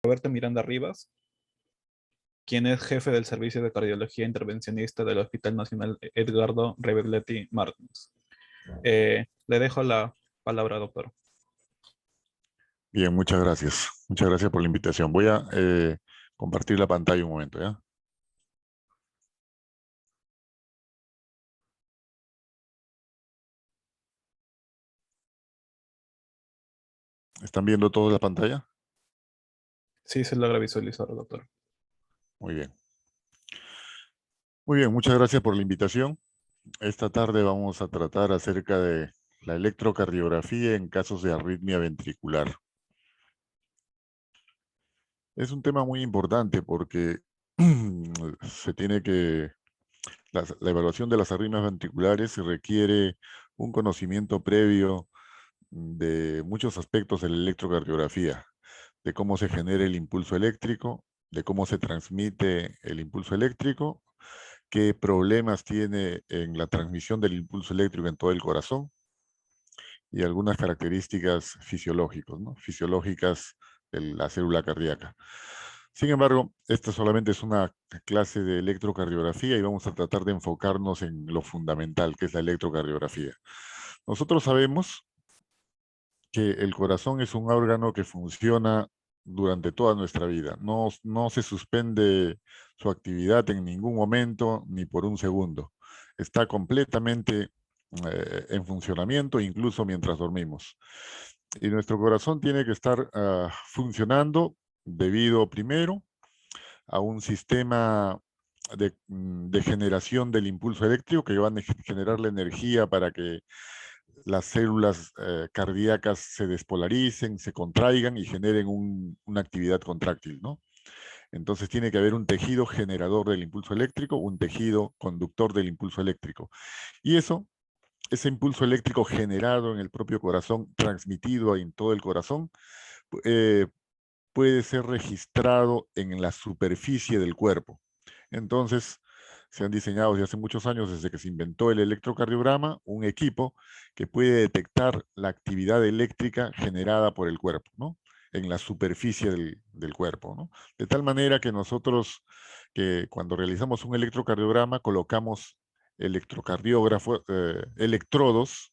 Roberto Miranda Rivas, quien es jefe del Servicio de Cardiología Intervencionista del Hospital Nacional Edgardo Reberletti Martins. Le dejo la palabra, doctor. Bien, muchas gracias. Muchas gracias por la invitación. Voy a compartir la pantalla un momento, ¿ya? ¿Están viendo toda la pantalla? Sí, se logra visualizar, doctor. Muy bien. Muy bien, muchas gracias por la invitación. Esta tarde vamos a tratar acerca de la electrocardiografía en casos de arritmia ventricular. Es un tema muy importante porque se tiene que... La evaluación de las arritmias ventriculares requiere un conocimiento previo de muchos aspectos de la electrocardiografía, de cómo se genera el impulso eléctrico, de cómo se transmite el impulso eléctrico, qué problemas tiene en la transmisión del impulso eléctrico en todo el corazón y algunas características fisiológicas, ¿no? Fisiológicas de la célula cardíaca. Sin embargo, esta solamente es una clase de electrocardiografía y vamos a tratar de enfocarnos en lo fundamental, que es la electrocardiografía. Nosotros sabemos que el corazón es un órgano que funciona durante toda nuestra vida. No se suspende su actividad en ningún momento ni por un segundo. Está completamente en funcionamiento, incluso mientras dormimos. Y nuestro corazón tiene que estar funcionando debido primero a un sistema de generación del impulso eléctrico que van a generar la energía para que las células cardíacas se despolaricen, se contraigan y generen una actividad contráctil, ¿no? Entonces tiene que haber un tejido generador del impulso eléctrico, un tejido conductor del impulso eléctrico. Y ese impulso eléctrico generado en el propio corazón, transmitido en todo el corazón, eh, puede ser registrado en la superficie del cuerpo. Entonces, se han diseñado desde hace muchos años, desde que se inventó el electrocardiograma, un equipo que puede detectar la actividad eléctrica generada por el cuerpo, ¿no? En la superficie del cuerpo, ¿no? De tal manera que nosotros, que cuando realizamos un electrocardiograma, colocamos electrodos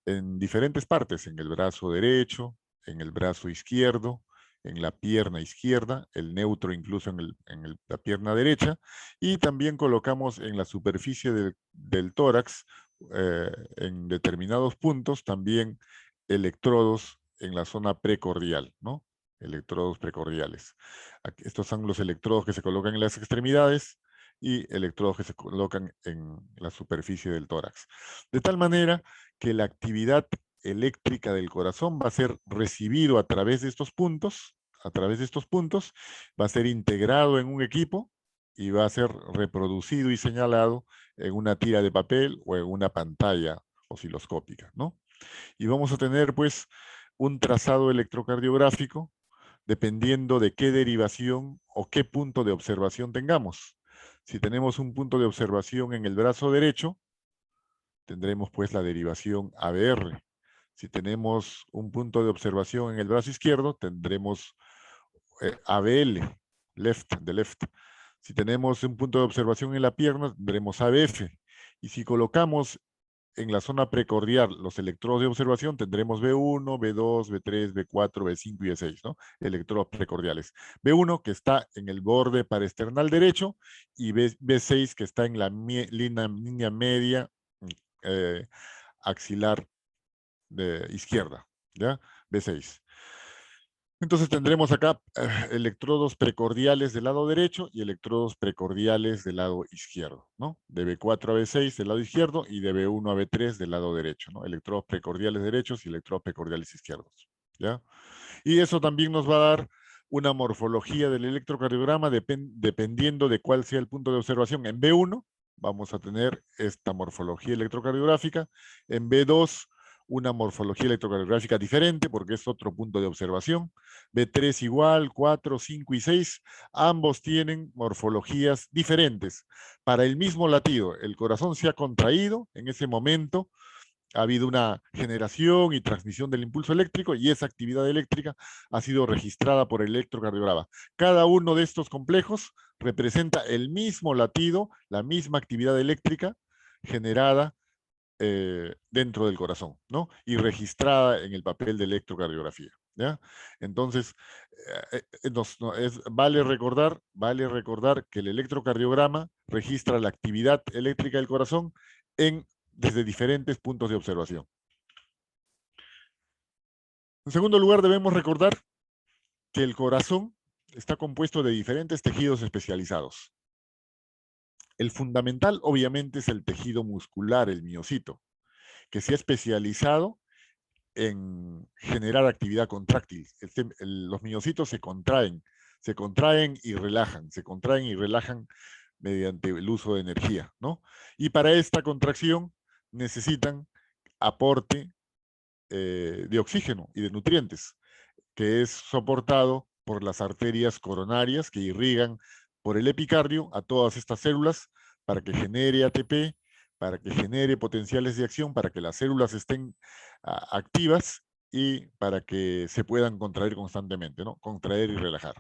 en diferentes partes, en el brazo derecho, en el brazo izquierdo, en la pierna izquierda, el neutro incluso en la pierna derecha, y también colocamos en la superficie del tórax, en determinados puntos, también electrodos en la zona precordial, ¿no? Electrodos precordiales. Estos son los electrodos que se colocan en las extremidades y electrodos que se colocan en la superficie del tórax. De tal manera que la actividad eléctrica del corazón va a ser recibido a través de estos puntos, va a ser integrado en un equipo y va a ser reproducido y señalado en una tira de papel o en una pantalla osciloscópica, ¿no? Y vamos a tener, pues, un trazado electrocardiográfico dependiendo de qué derivación o qué punto de observación tengamos. Si tenemos un punto de observación en el brazo derecho, tendremos pues la derivación ABR. Si tenemos un punto de observación en el brazo izquierdo, tendremos ABL, de left. Si tenemos un punto de observación en la pierna, tendremos ABF. Y si colocamos en la zona precordial los electrodos de observación, tendremos B1, B2, B3, B4, B5 y B6, ¿no? Electrodos precordiales. B1 que está en el borde parasternal derecho y B6 que está en la línea media axilar de izquierda, ¿ya? B6. Entonces tendremos acá electrodos precordiales del lado derecho y electrodos precordiales del lado izquierdo, ¿no? De B4 a B6 del lado izquierdo y de B1 a B3 del lado derecho, ¿no? Electrodos precordiales derechos y electrodos precordiales izquierdos, ¿ya? Y eso también nos va a dar una morfología del electrocardiograma dependiendo de cuál sea el punto de observación. En B1 vamos a tener esta morfología electrocardiográfica, en B2 una morfología electrocardiográfica diferente porque es otro punto de observación. B3 igual, 4, 5 y 6, ambos tienen morfologías diferentes. Para el mismo latido, el corazón se ha contraído en ese momento, ha habido una generación y transmisión del impulso eléctrico y esa actividad eléctrica ha sido registrada por el electrocardiograma. Cada uno de estos complejos representa el mismo latido, la misma actividad eléctrica generada dentro del corazón, ¿no? Y registrada en el papel de electrocardiografía, ¿ya? Entonces, vale recordar que el electrocardiograma registra la actividad eléctrica del corazón desde diferentes puntos de observación. En segundo lugar, debemos recordar que el corazón está compuesto de diferentes tejidos especializados. El fundamental, obviamente, es el tejido muscular, el miocito, que se ha especializado en generar actividad contráctil. Los miocitos se contraen y relajan mediante el uso de energía, ¿no? Y para esta contracción necesitan aporte de oxígeno y de nutrientes, que es soportado por las arterias coronarias que irrigan por el epicardio a todas estas células para que genere ATP, para que genere potenciales de acción, para que las células estén activas y para que se puedan contraer constantemente, ¿no? Contraer y relajar.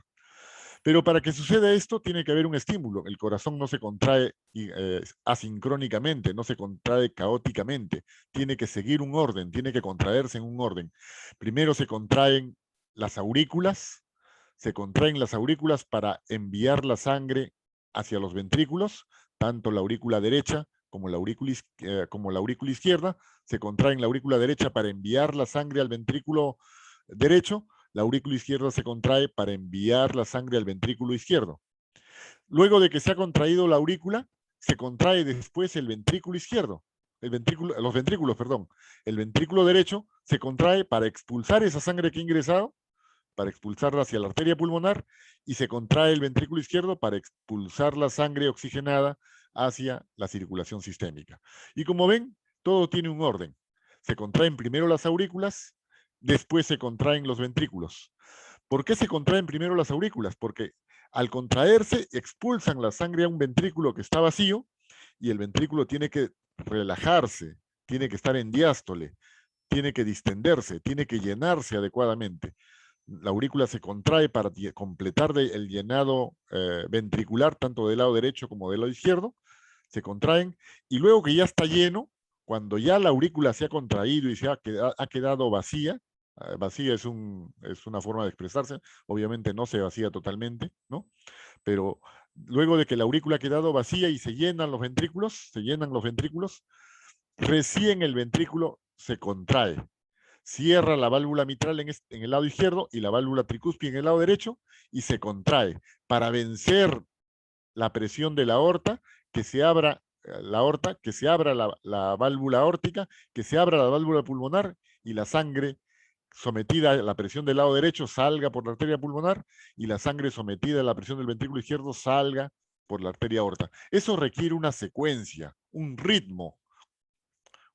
Pero para que suceda esto tiene que haber un estímulo. El corazón no se contrae asincrónicamente, no se contrae caóticamente. Tiene que seguir un orden, tiene que contraerse en un orden. Primero se contraen las aurículas para enviar la sangre hacia los ventrículos, tanto la aurícula derecha como la aurícula izquierda. Se contrae en la aurícula derecha para enviar la sangre al ventrículo derecho. La aurícula izquierda se contrae para enviar la sangre al ventrículo izquierdo. Luego de que se ha contraído la aurícula, se contrae después el ventrículo izquierdo, los ventrículos, perdón. El ventrículo derecho se contrae para expulsar esa sangre que ha ingresado, para expulsarla hacia la arteria pulmonar, y se contrae el ventrículo izquierdo para expulsar la sangre oxigenada hacia la circulación sistémica. Y como ven, todo tiene un orden. Se contraen primero las aurículas, después se contraen los ventrículos. ¿Por qué se contraen primero las aurículas? Porque al contraerse expulsan la sangre a un ventrículo que está vacío y el ventrículo tiene que relajarse, tiene que estar en diástole, tiene que distenderse, tiene que llenarse adecuadamente. La aurícula se contrae para completar el llenado ventricular, tanto del lado derecho como del lado izquierdo, se contraen, y luego que ya está lleno, cuando ya la aurícula se ha contraído y ha quedado vacía, vacía es una forma de expresarse, obviamente no se vacía totalmente, ¿no? Pero luego de que la aurícula ha quedado vacía y se llenan los ventrículos, recién el ventrículo se contrae. Cierra la válvula mitral en el lado izquierdo y la válvula tricúspide en el lado derecho y se contrae para vencer la presión de la aorta, que se abra la válvula aórtica, que se abra la válvula pulmonar y la sangre sometida a la presión del lado derecho salga por la arteria pulmonar y la sangre sometida a la presión del ventrículo izquierdo salga por la arteria aorta. Eso requiere una secuencia, un ritmo,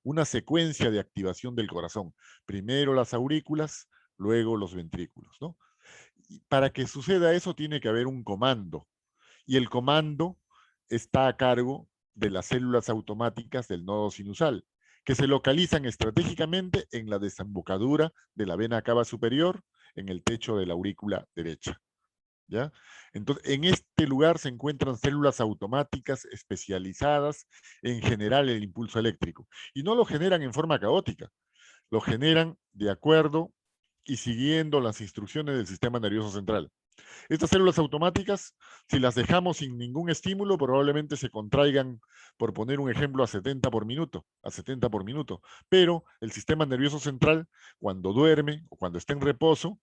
una secuencia de activación del corazón. Primero las aurículas, luego los ventrículos, ¿no? Y para que suceda eso tiene que haber un comando. Y el comando está a cargo de las células automáticas del nodo sinusal, que se localizan estratégicamente en la desembocadura de la vena cava superior, en el techo de la aurícula derecha. ¿Ya? Entonces, en este lugar se encuentran células automáticas especializadas en generar el impulso eléctrico. Y no lo generan en forma caótica, lo generan de acuerdo y siguiendo las instrucciones del sistema nervioso central. Estas células automáticas, si las dejamos sin ningún estímulo, probablemente se contraigan, por poner un ejemplo, a 70 por minuto. Pero el sistema nervioso central, cuando duerme o cuando está en reposo,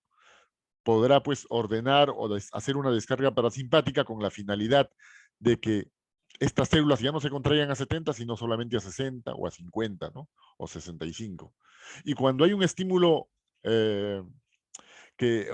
podrá pues ordenar o hacer una descarga parasimpática con la finalidad de que estas células ya no se contraigan a 70, sino solamente a 60 o a 50, ¿no? O 65. Y cuando hay un estímulo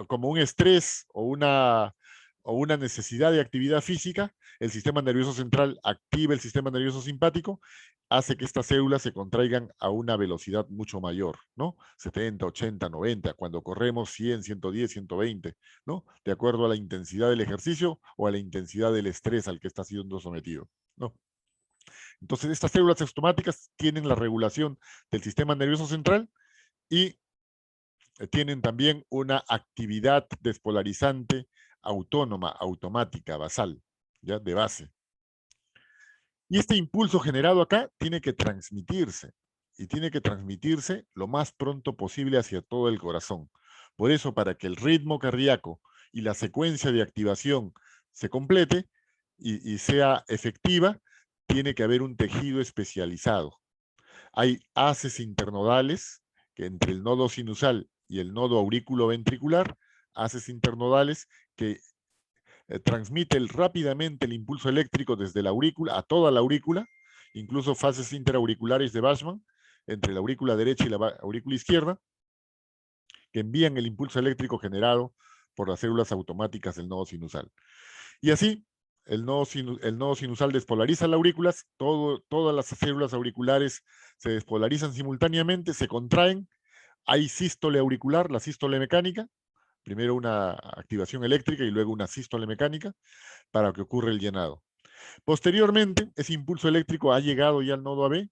como un estrés o una necesidad de actividad física, el sistema nervioso central activa el sistema nervioso simpático, hace que estas células se contraigan a una velocidad mucho mayor, ¿no? 70, 80, 90, cuando corremos 100, 110, 120, ¿no? De acuerdo a la intensidad del ejercicio o a la intensidad del estrés al que está siendo sometido, ¿no? Entonces, estas células automáticas tienen la regulación del sistema nervioso central y tienen también una actividad despolarizante autónoma, automática, basal, ¿ya? De base. Y este impulso generado acá tiene que transmitirse, y tiene que transmitirse lo más pronto posible hacia todo el corazón. Por eso, para que el ritmo cardíaco y la secuencia de activación se complete y sea efectiva, tiene que haber un tejido especializado. Hay haces internodales que entre el nodo sinusal y el nodo aurículo-ventricular, haces internodales que transmite rápidamente el impulso eléctrico desde la aurícula a toda la aurícula, incluso fases interauriculares de Bashman, entre la aurícula derecha y la aurícula izquierda, que envían el impulso eléctrico generado por las células automáticas del nodo sinusal. Y así, el nodo sinusal despolariza las aurículas, todas las células auriculares se despolarizan simultáneamente, se contraen, hay sístole auricular, la sístole mecánica, primero una activación eléctrica y luego una sístole mecánica, para que ocurra el llenado. Posteriormente, ese impulso eléctrico ha llegado ya al nodo AB,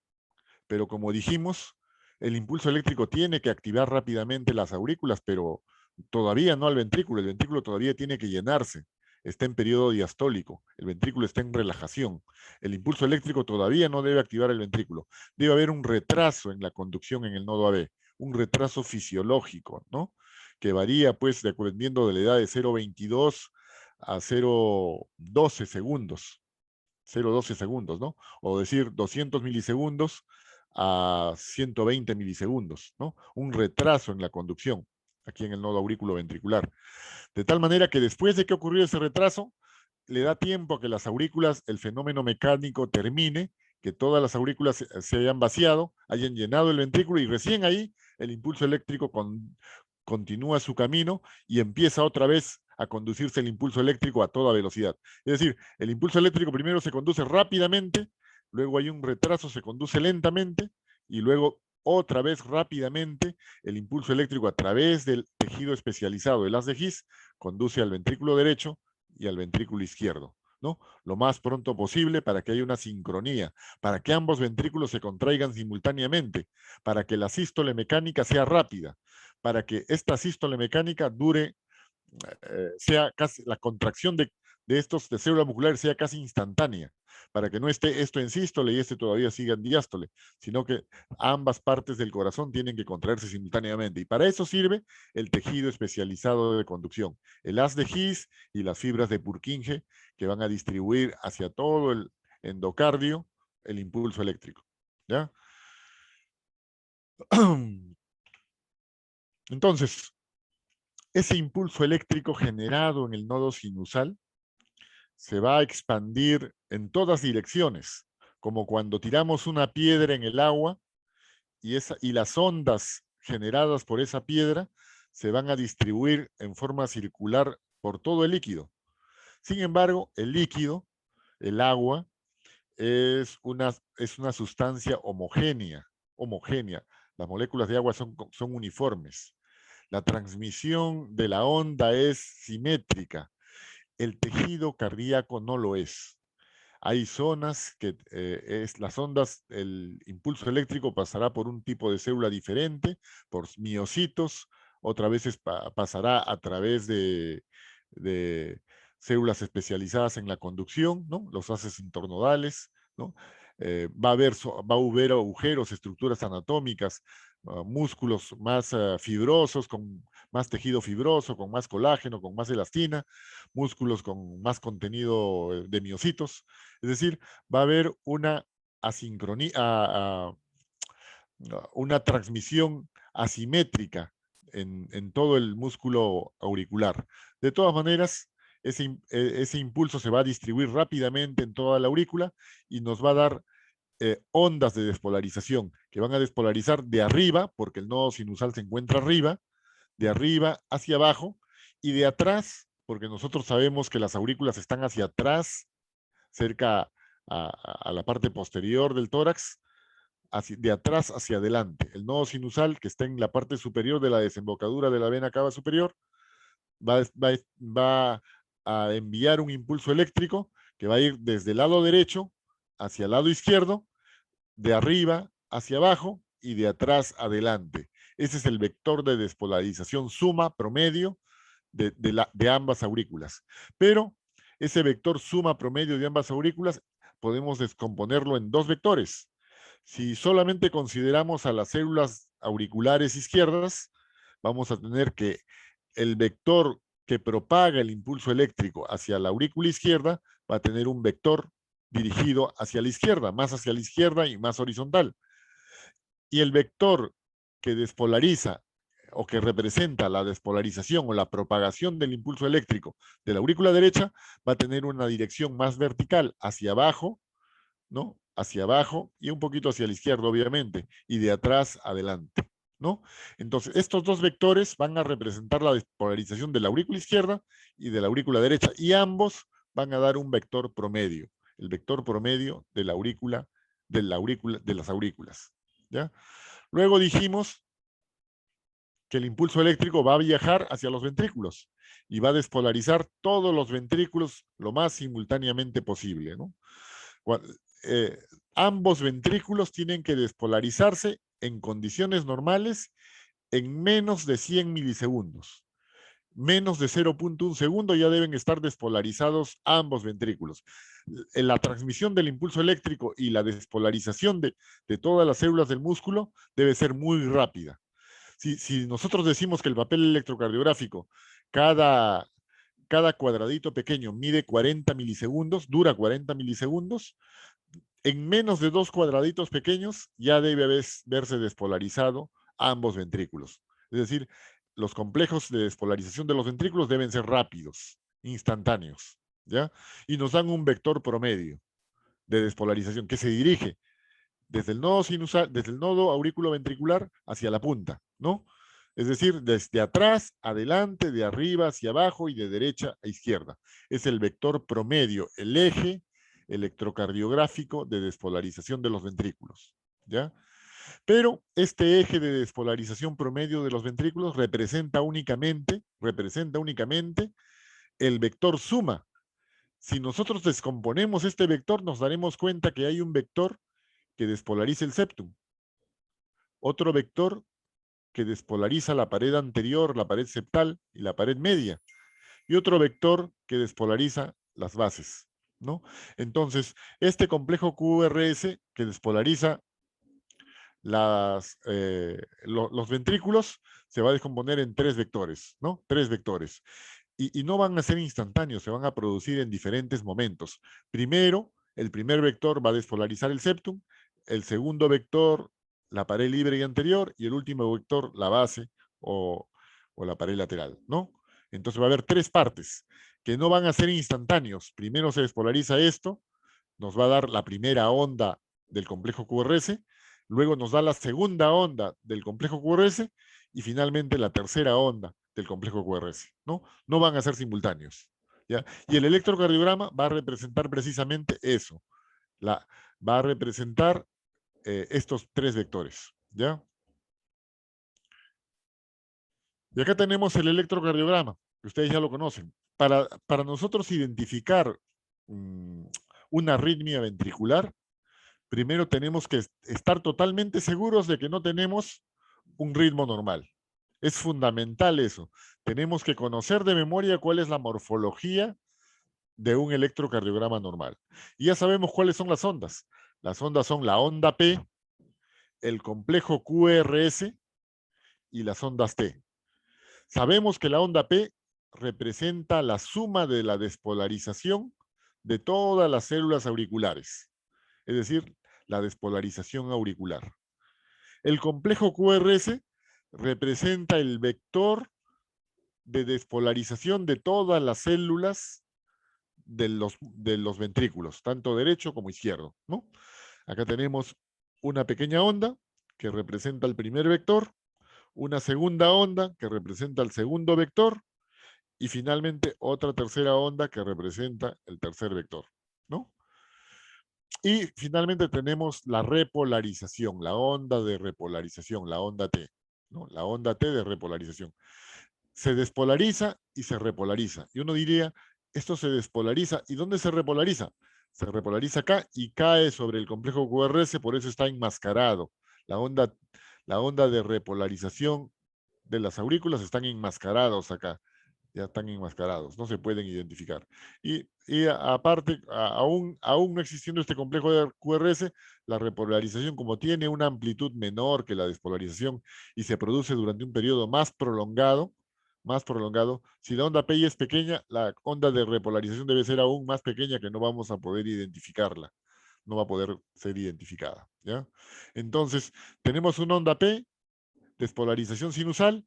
pero como dijimos, el impulso eléctrico tiene que activar rápidamente las aurículas, pero todavía no al ventrículo. El ventrículo todavía tiene que llenarse. Está en periodo diastólico. El ventrículo está en relajación. El impulso eléctrico todavía no debe activar el ventrículo. Debe haber un retraso en la conducción en el nodo AB, un retraso fisiológico, ¿no? Que varía, pues, dependiendo de la edad de 0,22 a 0,12 segundos. 0,12 segundos, ¿no? O decir 200 milisegundos a 120 milisegundos, ¿no? Un retraso en la conducción aquí en el nodo aurículo ventricular. De tal manera que después de que ocurrió ese retraso, le da tiempo a que las aurículas, el fenómeno mecánico termine, que todas las aurículas se hayan vaciado, hayan llenado el ventrículo y recién ahí el impulso eléctrico continúa su camino y empieza otra vez a conducirse el impulso eléctrico a toda velocidad. Es decir, el impulso eléctrico primero se conduce rápidamente, luego hay un retraso, se conduce lentamente y luego otra vez rápidamente el impulso eléctrico a través del tejido especializado del haz de His conduce al ventrículo derecho y al ventrículo izquierdo, ¿no? Lo más pronto posible para que haya una sincronía, para que ambos ventrículos se contraigan simultáneamente, para que la sístole mecánica sea rápida, para que esta sístole mecánica dure, sea casi, la contracción de células musculares sea casi instantánea, para que no esté esto en sístole y este todavía siga en diástole, sino que ambas partes del corazón tienen que contraerse simultáneamente. Y para eso sirve el tejido especializado de conducción, el haz de His y las fibras de Purkinje, que van a distribuir hacia todo el endocardio el impulso eléctrico. ¿Ya? Entonces, ese impulso eléctrico generado en el nodo sinusal se va a expandir en todas direcciones, como cuando tiramos una piedra en el agua y las ondas generadas por esa piedra se van a distribuir en forma circular por todo el líquido. Sin embargo, el líquido, el agua, es una sustancia homogénea. Las moléculas de agua son uniformes. La transmisión de la onda es simétrica. El tejido cardíaco no lo es. Hay zonas que las ondas, el impulso eléctrico pasará por un tipo de célula diferente, por miocitos, otra vez pasará a través de células especializadas en la conducción, ¿no? Los haces internodales, ¿no? Va a haber agujeros, estructuras anatómicas, músculos más fibrosos, con más tejido fibroso, con más colágeno, con más elastina, músculos con más contenido de miocitos. Es decir, va a haber una asincronía, una transmisión asimétrica en todo el músculo auricular. De todas maneras, ese impulso se va a distribuir rápidamente en toda la aurícula y nos va a dar ondas de despolarización que van a despolarizar de arriba, porque el nodo sinusal se encuentra arriba, de arriba hacia abajo y de atrás, porque nosotros sabemos que las aurículas están hacia atrás, cerca a la parte posterior del tórax, de atrás hacia adelante. El nodo sinusal, que está en la parte superior de la desembocadura de la vena cava superior, va a enviar un impulso eléctrico que va a ir desde el lado derecho hacia el lado izquierdo, de arriba hacia abajo y de atrás adelante. Ese es el vector de despolarización suma promedio de ambas aurículas. Pero ese vector suma promedio de ambas aurículas podemos descomponerlo en dos vectores. Si solamente consideramos a las células auriculares izquierdas, vamos a tener que el vector que propaga el impulso eléctrico hacia la aurícula izquierda va a tener un vector dirigido hacia la izquierda, más hacia la izquierda y más horizontal. Y el vector que despolariza o que representa la despolarización o la propagación del impulso eléctrico de la aurícula derecha va a tener una dirección más vertical hacia abajo, ¿no? Hacia abajo y un poquito hacia la izquierda, obviamente, y de atrás adelante, ¿no? Entonces, estos dos vectores van a representar la despolarización de la aurícula izquierda y de la aurícula derecha, y ambos van a dar un vector promedio, el vector promedio de la aurícula, de las aurículas, ¿ya? Luego dijimos que el impulso eléctrico va a viajar hacia los ventrículos y va a despolarizar todos los ventrículos lo más simultáneamente posible, ¿no? Ambos ventrículos tienen que despolarizarse en condiciones normales en menos de 100 milisegundos. Menos de 0.1 segundo ya deben estar despolarizados ambos ventrículos. La transmisión del impulso eléctrico y la despolarización de todas las células del músculo debe ser muy rápida. Si nosotros decimos que el papel electrocardiográfico, cada cuadradito pequeño mide 40 milisegundos, dura 40 milisegundos, en menos de 2 cuadraditos pequeños ya debe verse despolarizado ambos ventrículos. Es decir, los complejos de despolarización de los ventrículos deben ser rápidos, instantáneos, ¿ya? Y nos dan un vector promedio de despolarización que se dirige desde el nodo sinusal, desde el nodo aurículo-ventricular hacia la punta, ¿no? Es decir, desde atrás, adelante, de arriba hacia abajo y de derecha a izquierda. Es el vector promedio, el eje electrocardiográfico de despolarización de los ventrículos, ¿ya? Pero este eje de despolarización promedio de los ventrículos representa únicamente el vector suma. Si nosotros descomponemos este vector, nos daremos cuenta que hay un vector que despolariza el septum, otro vector que despolariza la pared anterior, la pared septal y la pared media, y otro vector que despolariza las bases, ¿no? Entonces, este complejo QRS que despolariza los ventrículos se va a descomponer en 3 vectores, ¿no? 3 vectores. Y no van a ser instantáneos, se van a producir en diferentes momentos. Primero, el primer vector va a despolarizar el septum, el segundo vector, la pared libre y anterior, y el último vector, la base o la pared lateral, ¿no? Entonces va a haber 3 partes que no van a ser instantáneos. Primero se despolariza esto, nos va a dar la primera onda del complejo QRS, luego nos da la segunda onda del complejo QRS y finalmente la tercera onda del complejo QRS, ¿no? No van a ser simultáneos, ¿ya? Y el electrocardiograma va a representar precisamente eso, va a representar estos 3 vectores, ¿ya? Y acá tenemos el electrocardiograma, que ustedes ya lo conocen. Para nosotros identificar una arritmia ventricular, primero tenemos que estar totalmente seguros de que no tenemos un ritmo normal. Es fundamental eso. Tenemos que conocer de memoria cuál es la morfología de un electrocardiograma normal. Y ya sabemos cuáles son las ondas. Las ondas son la onda P, el complejo QRS y las ondas T. Sabemos que la onda P representa la suma de la despolarización de todas las células auriculares, es decir, la despolarización auricular. El complejo QRS representa el vector de despolarización de todas las células de los ventrículos, tanto derecho como izquierdo, ¿no? Acá tenemos una pequeña onda que representa el primer vector, una segunda onda que representa el segundo vector y finalmente otra tercera onda que representa el tercer vector, ¿no? Y finalmente tenemos la repolarización, la onda de repolarización, la onda T, ¿no? La onda T de repolarización. Se despolariza y se repolariza. Y uno diría, esto se despolariza. ¿Y dónde se repolariza? Se repolariza acá y cae sobre el complejo QRS, por eso está enmascarado. La onda de repolarización de las aurículas están enmascarados acá. Ya están enmascarados, no se pueden identificar. Y aparte, aún no existiendo este complejo de QRS, la repolarización, como tiene una amplitud menor que la despolarización y se produce durante un periodo más prolongado, si la onda PI es pequeña, la onda de repolarización debe ser aún más pequeña, que no vamos a poder identificarla, no va a poder ser identificada, ¿ya? Entonces, tenemos una onda P, despolarización sinusal.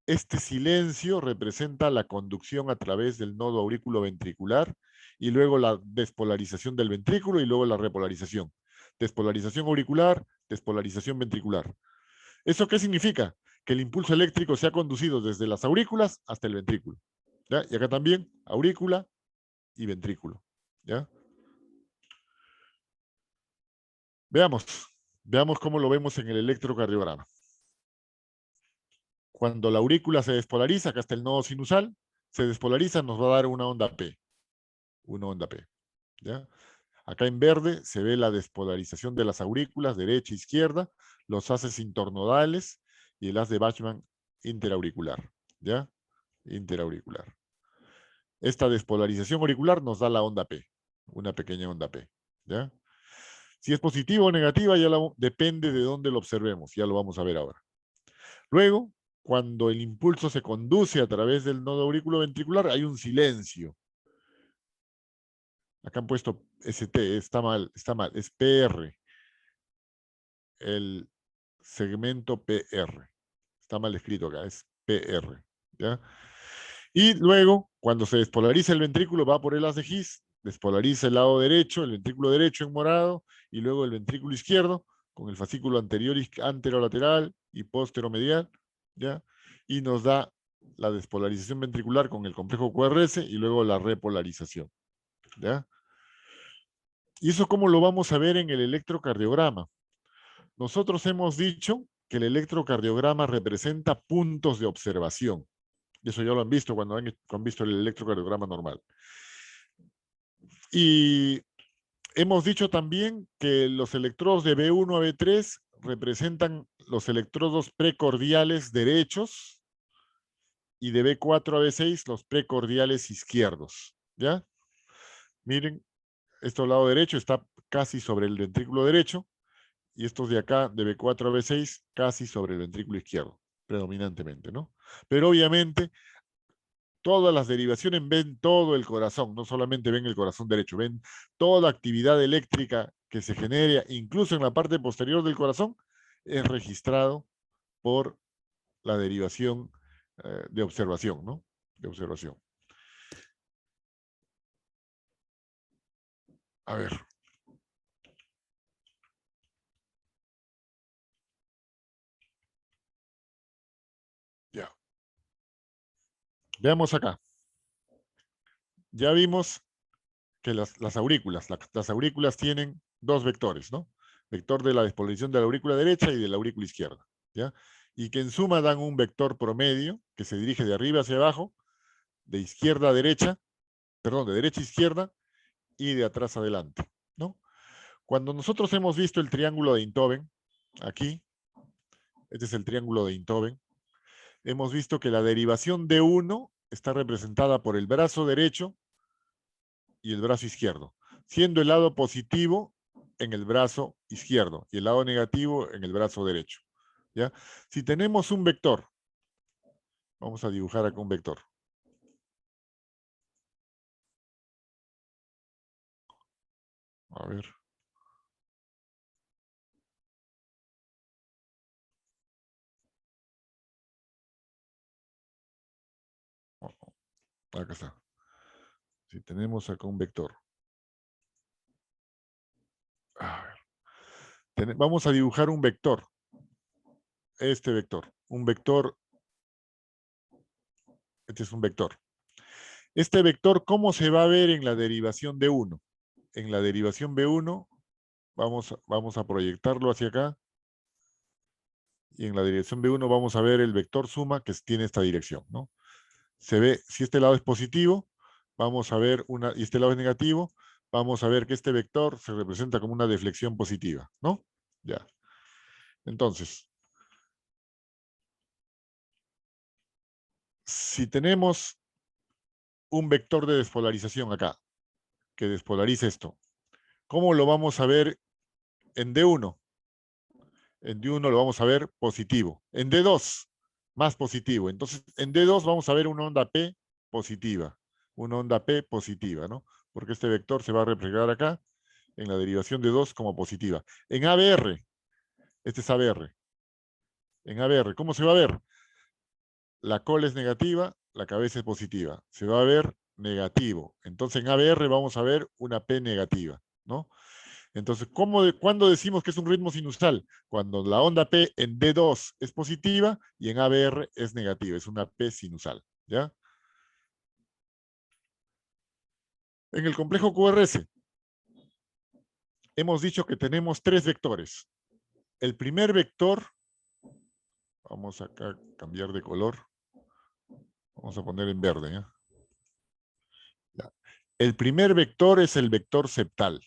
Este silencio representa la conducción a través del nodo aurículo-ventricular y luego la despolarización del ventrículo y luego la repolarización. Despolarización auricular, despolarización ventricular. ¿Eso qué significa? Que el impulso eléctrico se ha conducido desde las aurículas hasta el ventrículo. ¿Ya? Y acá también, aurícula y ventrículo. ¿Ya? Veamos cómo lo vemos en el electrocardiograma. Cuando la aurícula se despolariza, acá está el nodo sinusal, se despolariza, nos va a dar una onda P. Una onda P. ¿Ya? Acá en verde se ve la despolarización de las aurículas, derecha e izquierda, los haces internodales y el haz de Bachmann interauricular. ¿Ya? Interauricular. Esta despolarización auricular nos da la onda P, una pequeña onda P. ¿Ya? Si es positiva o negativa, depende de dónde lo observemos, ya lo vamos a ver ahora. Luego, cuando el impulso se conduce a través del nodo auriculoventricular, hay un silencio. Acá han puesto ST, está mal, es PR. El segmento PR. Está mal escrito acá, es PR. ¿Ya? Y luego, cuando se despolariza el ventrículo, va por el haz de His, despolariza el lado derecho, el ventrículo derecho en morado, y luego el ventrículo izquierdo, con el fascículo anterior, anterolateral y posteromedial, ¿ya? Y nos da la despolarización ventricular con el complejo QRS y luego la repolarización, ¿ya? ¿Y eso cómo lo vamos a ver en el electrocardiograma? Nosotros hemos dicho que el electrocardiograma representa puntos de observación. Y eso ya lo han visto cuando han visto el electrocardiograma normal. Y hemos dicho también que los electrodos de B1 a B3 representan los electrodos precordiales derechos y de B4 a B6 los precordiales izquierdos. ¿Ya? Miren, esto al lado derecho está casi sobre el ventrículo derecho y estos de acá, de B4 a B6, casi sobre el ventrículo izquierdo, predominantemente, ¿no? Pero obviamente todas las derivaciones ven todo el corazón, no solamente ven el corazón derecho, ven toda actividad eléctrica que se genera, incluso en la parte posterior del corazón, es registrado por la derivación de observación, ¿no? De observación. A ver. Ya. Veamos acá. Ya vimos que las aurículas tienen dos vectores, ¿no? Vector de la despolarización de la aurícula derecha y de la aurícula izquierda, ¿ya? Y que en suma dan un vector promedio que se dirige de arriba hacia abajo, de izquierda a derecha, perdón, de derecha a izquierda y de atrás adelante, ¿no? Cuando nosotros hemos visto el triángulo de Einthoven, aquí, este es el triángulo de Einthoven, hemos visto que la derivación de 1 está representada por el brazo derecho y el brazo izquierdo, siendo el lado positivo en el brazo izquierdo y el lado negativo en el brazo derecho. ¿Ya? Si tenemos un vector, vamos a dibujar acá un vector. A ver. Acá está. Si tenemos acá un vector. A ver. Vamos a dibujar un vector. Este vector. Un vector. Este es un vector. Este vector, ¿cómo se va a ver en la derivación de 1? En la derivación B1, vamos a proyectarlo hacia acá. Y en la dirección B1 vamos a ver el vector suma que tiene esta dirección, ¿no? Se ve, si este lado es positivo, vamos a ver y este lado es negativo, vamos a ver que este vector se representa como una deflexión positiva, ¿no? Ya. Entonces, si tenemos un vector de despolarización acá, que despolariza esto, ¿cómo lo vamos a ver en D1? En D1 lo vamos a ver positivo. En D2, más positivo. Entonces, en D2 vamos a ver una onda P positiva. Una onda P positiva, ¿no? Porque este vector se va a reflejar acá en la derivación de 2 como positiva. En ABR, este es ABR. En ABR, ¿cómo se va a ver? La cola es negativa, la cabeza es positiva. Se va a ver negativo. Entonces en ABR vamos a ver una P negativa, ¿no? Entonces, ¿cuándo decimos que es un ritmo sinusal? Cuando la onda P en D2 es positiva y en ABR es negativa, es una P sinusal, ¿ya? En el complejo QRS hemos dicho que tenemos tres vectores. El primer vector, vamos acá a cambiar de color, vamos a poner en verde, ¿ya? Ya. El primer vector es el vector septal.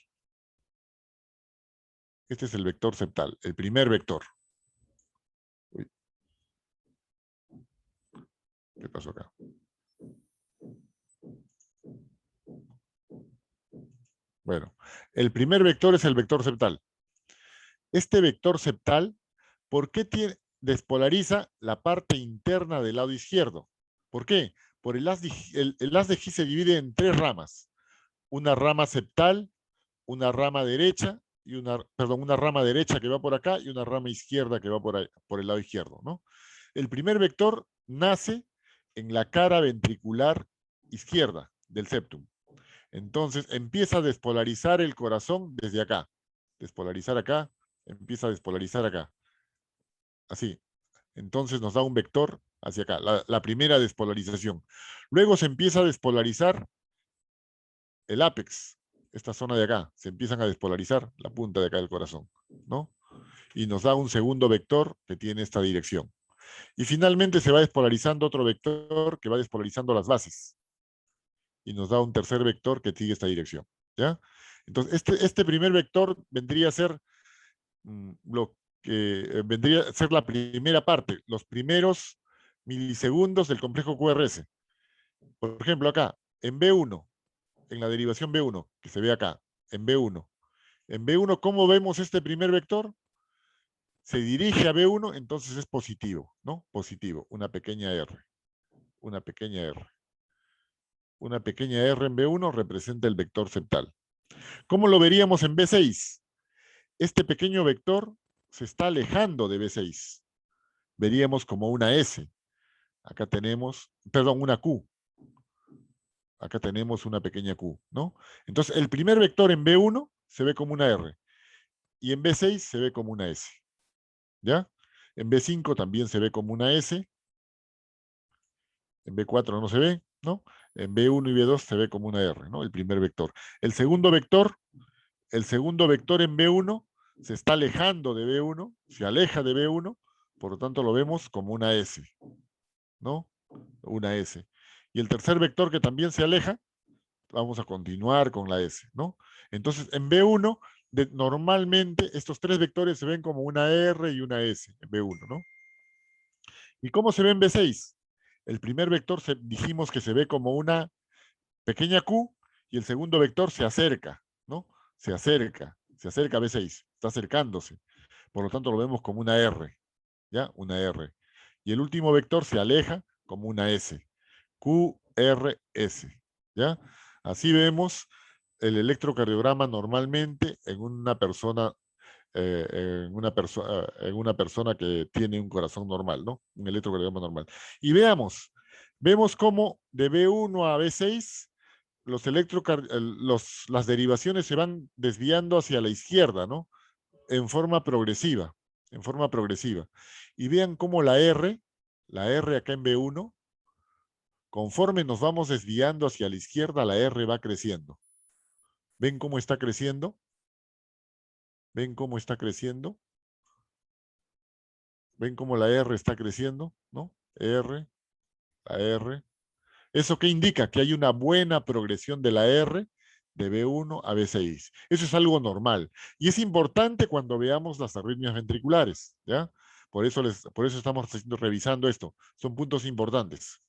Este es el vector septal, el primer vector. Uy, ¿qué pasó acá? Bueno, el primer vector es el vector septal. Este vector septal, ¿por qué despolariza la parte interna del lado izquierdo? ¿Por qué? Por el haz de G se divide en tres ramas. Una rama septal, una rama derecha y una rama derecha que va por acá y una rama izquierda que va por el lado izquierdo, ¿no? El primer vector nace en la cara ventricular izquierda del septum. Entonces empieza a despolarizar el corazón desde acá. Despolarizar acá, empieza a despolarizar acá. Así. Entonces nos da un vector hacia acá, la primera despolarización. Luego se empieza a despolarizar el ápex, esta zona de acá. Se empiezan a despolarizar la punta de acá del corazón, ¿no? Y nos da un segundo vector que tiene esta dirección. Y finalmente se va despolarizando otro vector que va despolarizando las bases. Y nos da un tercer vector que sigue esta dirección, ¿ya? Entonces, este primer vector vendría a ser lo que vendría a ser la primera parte, los primeros milisegundos del complejo QRS. Por ejemplo, acá, en B1, en la derivación B1, que se ve acá, en B1. En B1, ¿cómo vemos este primer vector? Se dirige a B1, entonces es positivo, ¿no? Positivo, una pequeña R. Una pequeña R. Una pequeña R en B1 representa el vector septal. ¿Cómo lo veríamos en B6? Este pequeño vector se está alejando de B6. Veríamos como una S. Acá tenemos, perdón, una Q. Acá tenemos una pequeña Q, ¿no? Entonces, el primer vector en B1 se ve como una R. Y en B6 se ve como una S. ¿Ya? En B5 también se ve como una S. En B4 no se ve, ¿no? En B1 y B2 se ve como una R, ¿no? El primer vector. El segundo vector en B1 se está alejando de B1, se aleja de B1, por lo tanto lo vemos como una S, ¿no? Una S. Y el tercer vector que también se aleja, vamos a continuar con la S, ¿no? Entonces, en B1, normalmente estos tres vectores se ven como una R y una S en B1, ¿no? ¿Y cómo se ve en B6? El primer vector dijimos que se ve como una pequeña Q y el segundo vector se acerca, ¿no? Se acerca a B6, está acercándose. Por lo tanto, lo vemos como una R, ¿ya? Una R. Y el último vector se aleja como una S. QRS, ¿ya? Así vemos el electrocardiograma normalmente en una persona en una persona que tiene un corazón normal, ¿no? Un electrocardiograma normal. Y vemos cómo de B1 a B6 las derivaciones se van desviando hacia la izquierda, ¿no? En forma progresiva, en forma progresiva. Y vean cómo la R acá en B1, conforme nos vamos desviando hacia la izquierda, la R va creciendo. ¿Ven cómo está creciendo? ¿Ven cómo está creciendo? ¿Ven cómo la R está creciendo? ¿No? R, la R. ¿Eso qué indica? Que hay una buena progresión de la R de B1 a B6. Eso es algo normal. Y es importante cuando veamos las arritmias ventriculares, ¿ya? Por eso estamos revisando esto. Son puntos importantes.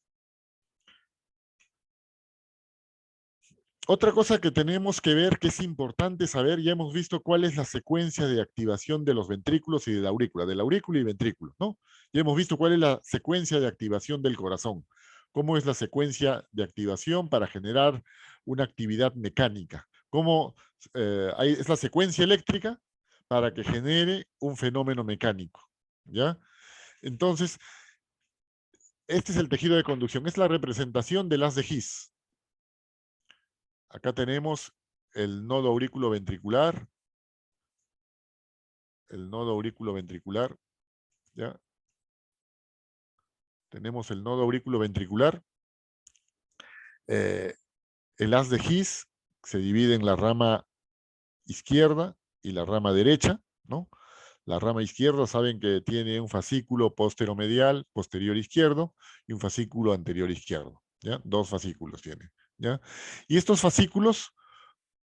Otra cosa que tenemos que ver, que es importante saber, ya hemos visto cuál es la secuencia de activación de los ventrículos y de la aurícula y ventrículo, ¿no? Ya hemos visto cuál es la secuencia de activación del corazón, cómo es la secuencia de activación para generar una actividad mecánica, cómo es la secuencia eléctrica para que genere un fenómeno mecánico, ¿ya? Entonces, este es el tejido de conducción, es la representación del haz de His. Acá tenemos el nodo aurículo-ventricular, ¿ya? Tenemos el nodo aurículo-ventricular. El haz de His se divide en la rama izquierda y la rama derecha, ¿no? La rama izquierda saben que tiene un fascículo posteromedial, posterior izquierdo, y un fascículo anterior izquierdo, ¿ya? 2 fascículos tiene, ¿ya? Y estos fascículos,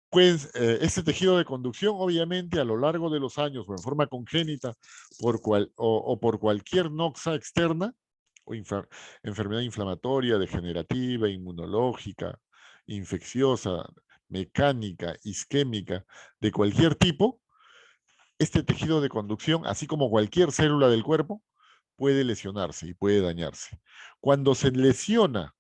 pues, este tejido de conducción, obviamente, a lo largo de los años, o en forma congénita, o por cualquier noxa externa, o enfermedad inflamatoria, degenerativa, inmunológica, infecciosa, mecánica, isquémica, de cualquier tipo, este tejido de conducción, así como cualquier célula del cuerpo, puede lesionarse y puede dañarse. Cuando se lesiona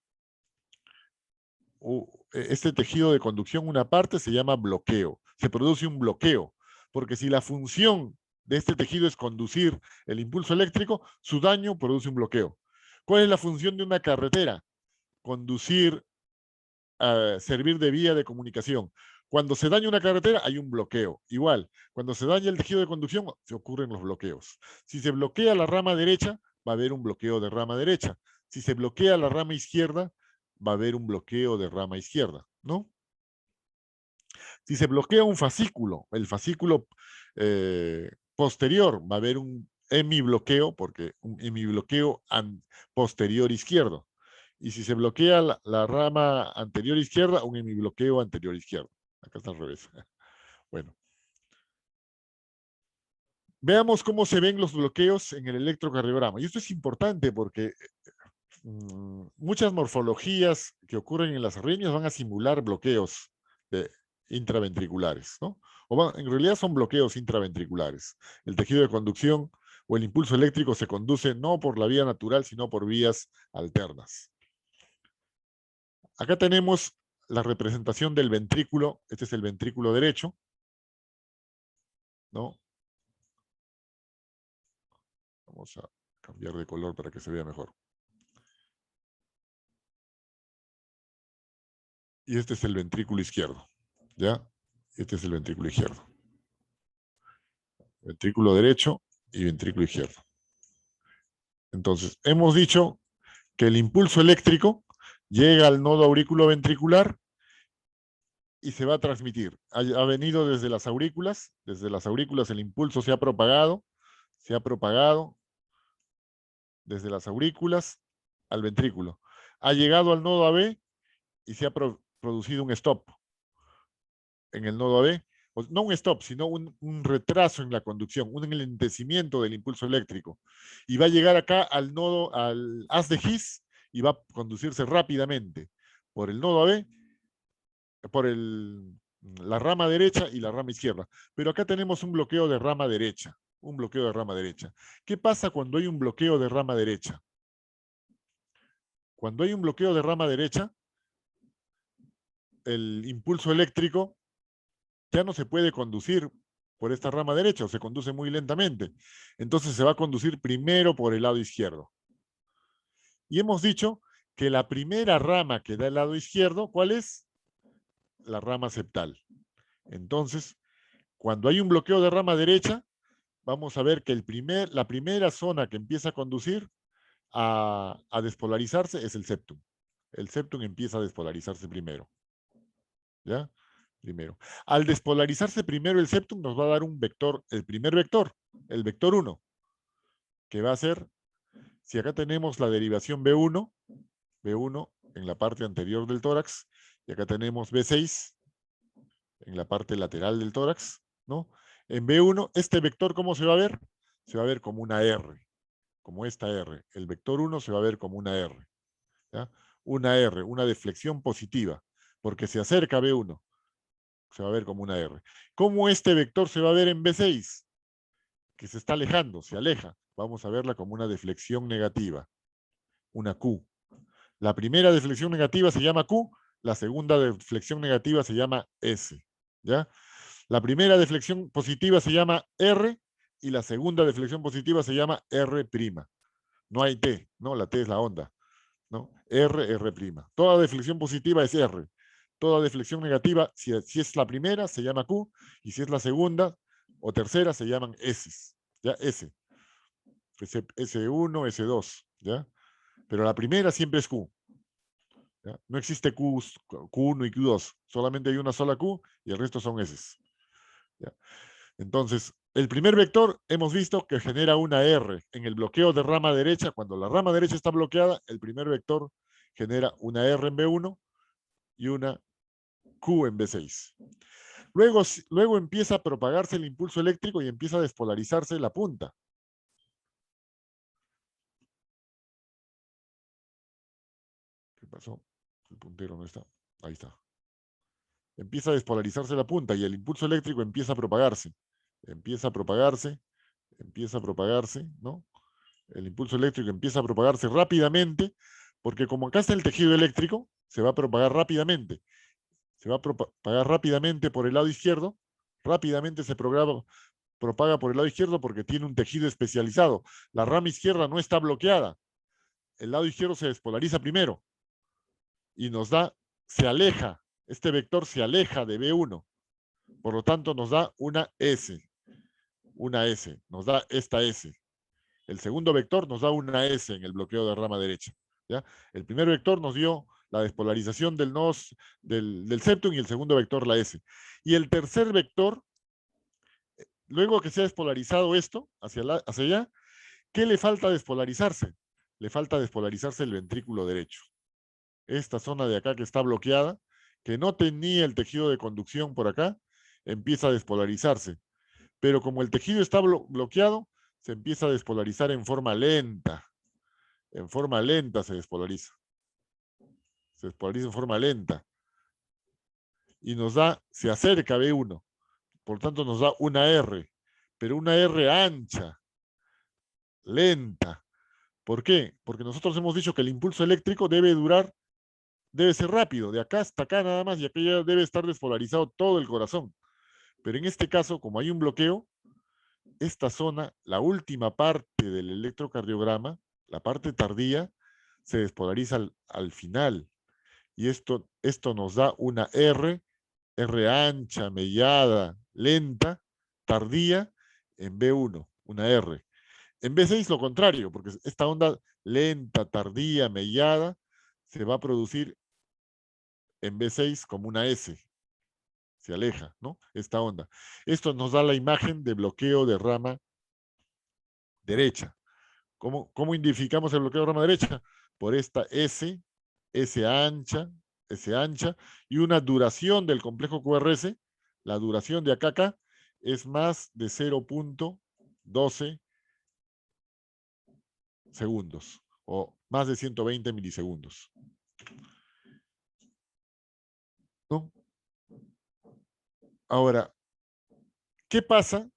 este tejido de conducción, una parte se llama bloqueo. Se produce un bloqueo, porque si la función de este tejido es conducir el impulso eléctrico, su daño produce un bloqueo. ¿Cuál es la función de una carretera? Conducir, servir de vía de comunicación. Cuando se daña una carretera, hay un bloqueo. Igual, cuando se daña el tejido de conducción, se ocurren los bloqueos. Si se bloquea la rama derecha, va a haber un bloqueo de rama derecha. Si se bloquea la rama izquierda, va a haber un bloqueo de rama izquierda, ¿no? Si se bloquea un fascículo, el fascículo posterior, va a haber un hemibloqueo, porque un hemibloqueo posterior izquierdo. Y si se bloquea la rama anterior izquierda, un hemibloqueo anterior izquierdo. Acá está al revés. Bueno. Veamos cómo se ven los bloqueos en el electrocardiograma. Y esto es importante porque muchas morfologías que ocurren en las arritmias van a simular bloqueos intraventriculares, ¿no? En realidad son bloqueos intraventriculares. El tejido de conducción o el impulso eléctrico se conduce no por la vía natural, sino por vías alternas. Acá tenemos la representación del ventrículo. Este es el ventrículo derecho, ¿no? Vamos a cambiar de color para que se vea mejor. Y este es el ventrículo izquierdo, ¿ya? Este es el ventrículo izquierdo. Ventrículo derecho y ventrículo izquierdo. Entonces, hemos dicho que el impulso eléctrico llega al nodo aurículo-ventricular y se va a transmitir. Ha venido desde las aurículas el impulso se ha propagado desde las aurículas al ventrículo. Ha llegado al nodo AB y se ha producido un stop en el nodo AB. No un stop, sino un retraso en la conducción, un enlentecimiento del impulso eléctrico. Y va a llegar acá al haz de His y va a conducirse rápidamente por el nodo AB, por la rama derecha y la rama izquierda. Pero acá tenemos un bloqueo de rama derecha. Un bloqueo de rama derecha. ¿Qué pasa cuando hay un bloqueo de rama derecha? Cuando hay un bloqueo de rama derecha, el impulso eléctrico ya no se puede conducir por esta rama derecha o se conduce muy lentamente. Entonces se va a conducir primero por el lado izquierdo. Y hemos dicho que la primera rama que da el lado izquierdo, ¿cuál es? La rama septal. Entonces, cuando hay un bloqueo de rama derecha, vamos a ver que la primera zona que empieza a conducir a despolarizarse es el septum. El septum empieza a despolarizarse primero. ¿Ya? Primero. Al despolarizarse primero el septum nos va a dar un vector, el primer vector, el vector 1, que va a ser, si acá tenemos la derivación B1 en la parte anterior del tórax, y acá tenemos B6, en la parte lateral del tórax, ¿no? En B1, este vector, ¿cómo se va a ver? Se va a ver como una R, como esta R. El vector 1 se va a ver como una R, ¿ya? Una R, una deflexión positiva, porque se acerca a B1, se va a ver como una R. ¿Cómo este vector se va a ver en B6? Que se está alejando, se aleja. Vamos a verla como una deflexión negativa, una Q. La primera deflexión negativa se llama Q, la segunda deflexión negativa se llama S, ¿ya? La primera deflexión positiva se llama R y la segunda deflexión positiva se llama R'. No hay T, ¿no? La T es la onda, ¿no? R'. Toda deflexión positiva es R. Toda deflexión negativa, si es la primera, se llama Q, y si es la segunda o tercera, se llaman S, ¿ya? S1, S2, ¿ya? Pero la primera siempre es Q, ¿ya? No existe Q1 y Q2, solamente hay una sola Q y el resto son S, ¿ya? Entonces, el primer vector hemos visto que genera una R en el bloqueo de rama derecha. Cuando la rama derecha está bloqueada, el primer vector genera una R en B1 y una Q en B6. Luego empieza a propagarse el impulso eléctrico y empieza a despolarizarse la punta. ¿Qué pasó? El puntero no está. Ahí está. Empieza a despolarizarse la punta y el impulso eléctrico empieza a propagarse. Empieza a propagarse, empieza a propagarse, ¿no? El impulso eléctrico empieza a propagarse rápidamente, porque como acá está el tejido eléctrico, se va a propagar rápidamente. Se va a propagar rápidamente por el lado izquierdo, rápidamente se propaga por el lado izquierdo porque tiene un tejido especializado. La rama izquierda no está bloqueada. El lado izquierdo se despolariza primero y nos da, se aleja, este vector se aleja de B1. Por lo tanto, nos da una S, nos da esta S. El segundo vector nos da una S en el bloqueo de rama derecha, ¿ya? El primer vector nos dio la despolarización del septum y el segundo vector la S. Y el tercer vector, luego que se ha despolarizado esto hacia allá, ¿qué le falta despolarizarse? Le falta despolarizarse el ventrículo derecho. Esta zona de acá que está bloqueada, que no tenía el tejido de conducción por acá, empieza a despolarizarse. Pero como el tejido está bloqueado, se empieza a despolarizar en forma lenta. En forma lenta se despolariza. Se despolariza en forma lenta. Y nos da, se acerca a B1. Por tanto, nos da una R. Pero una R ancha, lenta. ¿Por qué? Porque nosotros hemos dicho que el impulso eléctrico debe ser rápido, de acá hasta acá nada más, y aquí ya debe estar despolarizado todo el corazón. Pero en este caso, como hay un bloqueo, esta zona, la última parte del electrocardiograma, la parte tardía, se despolariza al final. Y esto nos da una R ancha, mellada, lenta, tardía, en B1, una R. En B6 lo contrario, porque esta onda lenta, tardía, mellada, se va a producir en B6 como una S. Se aleja, ¿no? Esta onda. Esto nos da la imagen de bloqueo de rama derecha. ¿Cómo identificamos el bloqueo de rama derecha? Por esta S ancha, y una duración del complejo QRS, la duración de acá a acá, es más de 0.12 segundos, o más de 120 milisegundos. ¿No? Ahora, ¿qué pasa?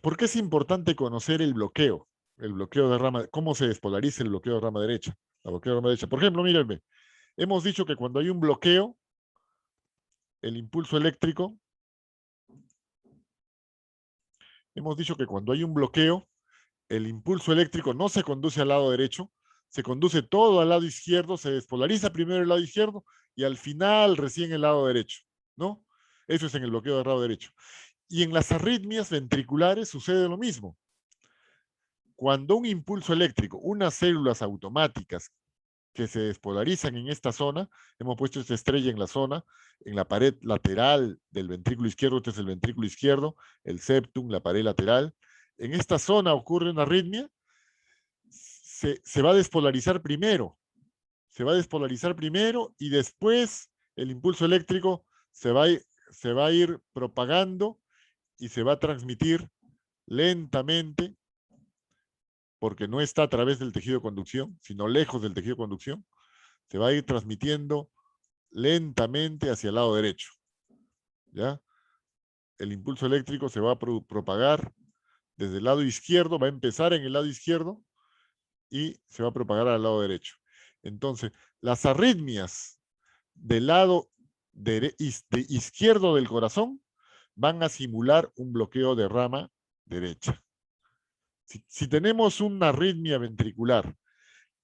¿Por qué es importante conocer el bloqueo? El bloqueo de rama, cómo se despolariza el bloqueo de rama derecha. La bloqueo de rama derecha. Por ejemplo, mírenme, hemos dicho que cuando hay un bloqueo, el impulso eléctrico, hemos dicho que cuando hay un bloqueo, el impulso eléctrico no se conduce al lado derecho, se conduce todo al lado izquierdo, se despolariza primero el lado izquierdo y al final recién el lado derecho, ¿no? Eso es en el bloqueo del lado derecho. Y en las arritmias ventriculares sucede lo mismo. Cuando un impulso eléctrico, unas células automáticas que se despolarizan en esta zona, hemos puesto esta estrella en la zona, en la pared lateral del ventrículo izquierdo, este es el ventrículo izquierdo, el septum, la pared lateral. En esta zona ocurre una arritmia, se va a despolarizar primero, y después el impulso eléctrico se va se va a ir propagando y se va a transmitir lentamente, porque no está a través del tejido de conducción, sino lejos del tejido de conducción, se va a ir transmitiendo lentamente hacia el lado derecho. ¿Ya? El impulso eléctrico se va a propagar desde el lado izquierdo, va a empezar en el lado izquierdo y se va a propagar al lado derecho. Entonces, las arritmias del lado izquierdo del corazón van a simular un bloqueo de rama derecha. Si tenemos una arritmia ventricular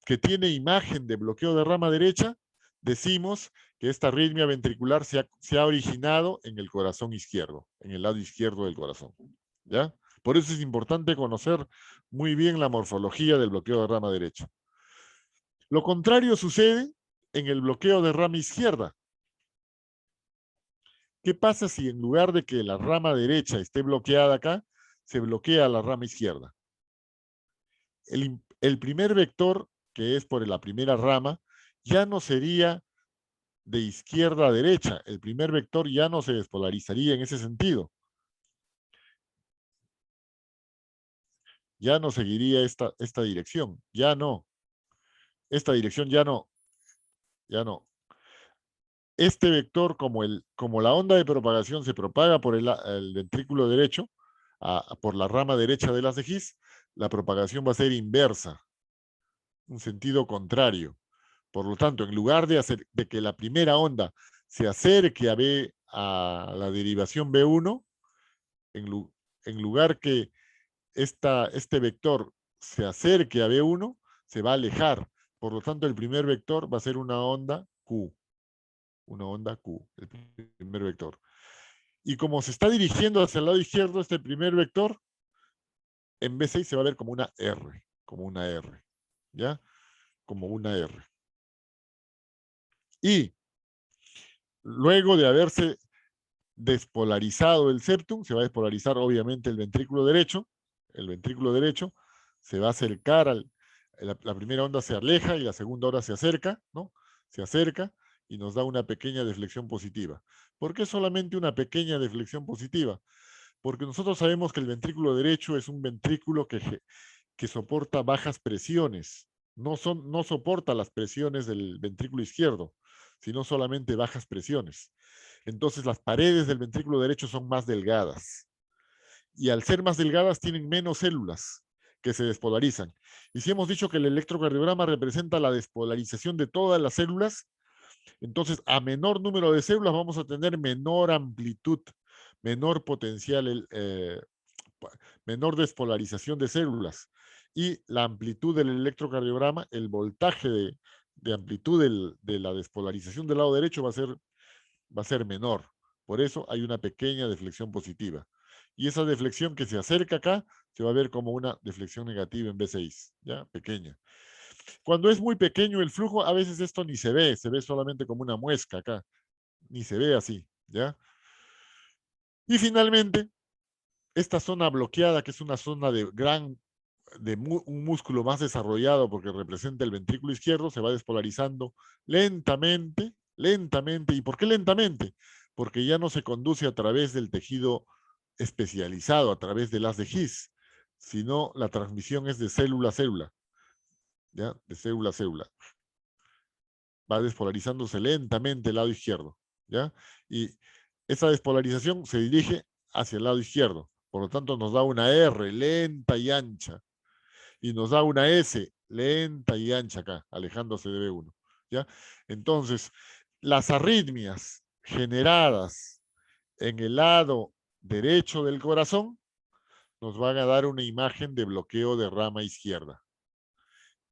que tiene imagen de bloqueo de rama derecha, decimos que esta arritmia ventricular se ha originado en el corazón izquierdo, en el lado izquierdo del corazón. ¿Ya? Por eso es importante conocer muy bien la morfología del bloqueo de rama derecha. Lo contrario sucede en el bloqueo de rama izquierda. ¿Qué pasa si en lugar de que la rama derecha esté bloqueada acá, se bloquea la rama izquierda? El primer vector, que es por la primera rama, ya no sería de izquierda a derecha. El primer vector ya no se despolarizaría en ese sentido. Ya no seguiría esta dirección. Ya no. Esta dirección ya no. Ya no. Este vector, como la onda de propagación se propaga por el ventrículo derecho, por la rama derecha de las de His, la propagación va a ser inversa, un sentido contrario. Por lo tanto, en lugar de que la primera onda se acerque a la derivación B1, en lugar que este vector se acerque a B1, se va a alejar. Por lo tanto, el primer vector va a ser una onda Q. Una onda Q, el primer vector. Y como se está dirigiendo hacia el lado izquierdo, este primer vector, en B6 se va a ver como una R, ¿ya? Como una R. Y luego de haberse despolarizado el septum, se va a despolarizar obviamente el ventrículo derecho se va a acercar la primera onda se aleja y la segunda onda se acerca, ¿no? Se acerca y nos da una pequeña deflexión positiva. ¿Por qué solamente una pequeña deflexión positiva? Porque nosotros sabemos que el ventrículo derecho es un ventrículo que soporta bajas presiones. No soporta las presiones del ventrículo izquierdo, sino solamente bajas presiones. Entonces las paredes del ventrículo derecho son más delgadas. Y al ser más delgadas tienen menos células que se despolarizan. Y si hemos dicho que el electrocardiograma representa la despolarización de todas las células, entonces a menor número de células vamos a tener menor amplitud, menor potencial, menor despolarización de células. Y la amplitud del electrocardiograma, el voltaje de amplitud de la despolarización del lado derecho va a ser menor. Por eso hay una pequeña deflexión positiva. Y esa deflexión que se acerca acá se va a ver como una deflexión negativa en B6, ¿ya? Pequeña. Cuando es muy pequeño el flujo, a veces esto ni se ve solamente como una muesca acá. Ni se ve así, ¿ya? Y finalmente, esta zona bloqueada, que es una zona de un músculo más desarrollado porque representa el ventrículo izquierdo, se va despolarizando lentamente, lentamente. ¿Y por qué lentamente? Porque ya no se conduce a través del tejido especializado, a través del haz de His, sino la transmisión es de célula a célula, ¿ya? De célula a célula. Va despolarizándose lentamente el lado izquierdo, ¿ya? Y esa despolarización se dirige hacia el lado izquierdo. Por lo tanto, nos da una R lenta y ancha. Y nos da una S lenta y ancha acá, alejándose de B1. ¿Ya? Entonces, las arritmias generadas en el lado derecho del corazón nos van a dar una imagen de bloqueo de rama izquierda.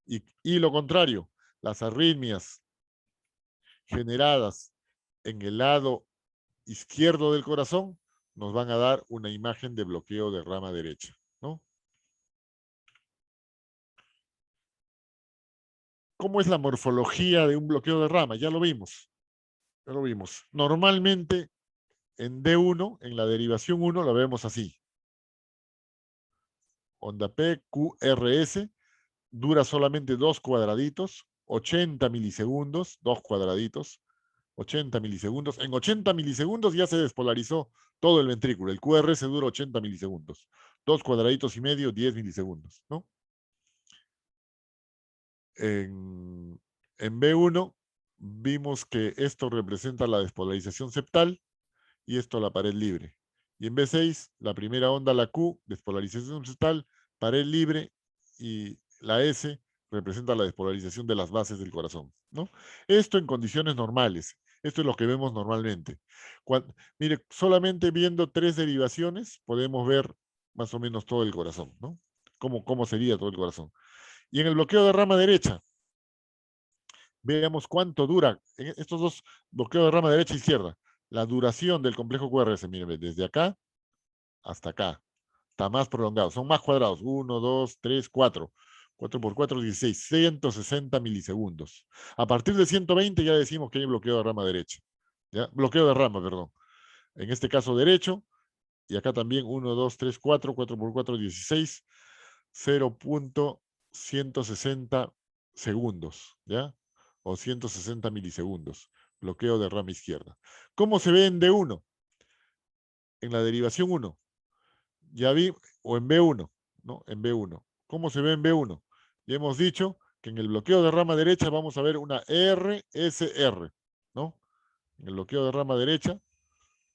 Y lo contrario, las arritmias generadas en el lado izquierdo del corazón nos van a dar una imagen de bloqueo de rama derecha, ¿no? ¿Cómo es la morfología de un bloqueo de rama? Ya lo vimos. Ya lo vimos. Normalmente en D1, en la derivación 1, lo vemos así. Onda P, QRS, dura solamente 2 cuadraditos, 80 milisegundos, 2 cuadraditos, 80 milisegundos. En 80 milisegundos ya se despolarizó todo el ventrículo. El QRS dura 80 milisegundos. 2 cuadraditos y medio, 10 milisegundos, ¿no? En B1 vimos que esto representa la despolarización septal y esto la pared libre. Y en B6, la primera onda, la Q, despolarización septal, pared libre, y la S representa la despolarización de las bases del corazón, ¿no? Esto en condiciones normales. Esto es lo que vemos normalmente. Mire, solamente viendo 3 derivaciones podemos ver más o menos todo el corazón, ¿no? Cómo sería todo el corazón. Y en el bloqueo de rama derecha, veamos cuánto dura en estos dos bloqueos de rama derecha e izquierda. La duración del complejo QRS, miren, desde acá hasta acá. Está más prolongado, son más cuadrados. 1, 2, 3, 4. 4 por 4, 16. 160 milisegundos. A partir de 120 ya decimos que hay bloqueo de rama derecha. ¿Ya? Bloqueo de rama, perdón. En este caso derecho. Y acá también 1, 2, 3, 4. 4 por 4, 16. 0.160 segundos. ¿Ya? O 160 milisegundos. Bloqueo de rama izquierda. ¿Cómo se ve en D1? En la derivación 1. Ya vi, o en B1, ¿no? En B1. ¿Cómo se ve en B1? Ya hemos dicho que en el bloqueo de rama derecha vamos a ver una RSR, ¿no? En el bloqueo de rama derecha,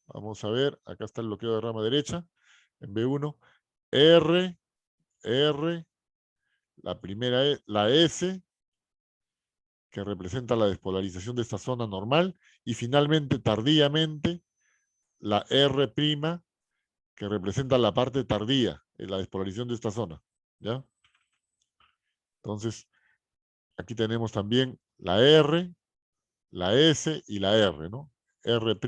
vamos a ver, acá está el bloqueo de rama derecha, en B1, R, la primera es la S, que representa la despolarización de esta zona normal, y finalmente, tardíamente, la R', que representa la parte tardía, la despolarización de esta zona, ¿ya? Entonces, aquí tenemos también la R, la S y la R, ¿no? R',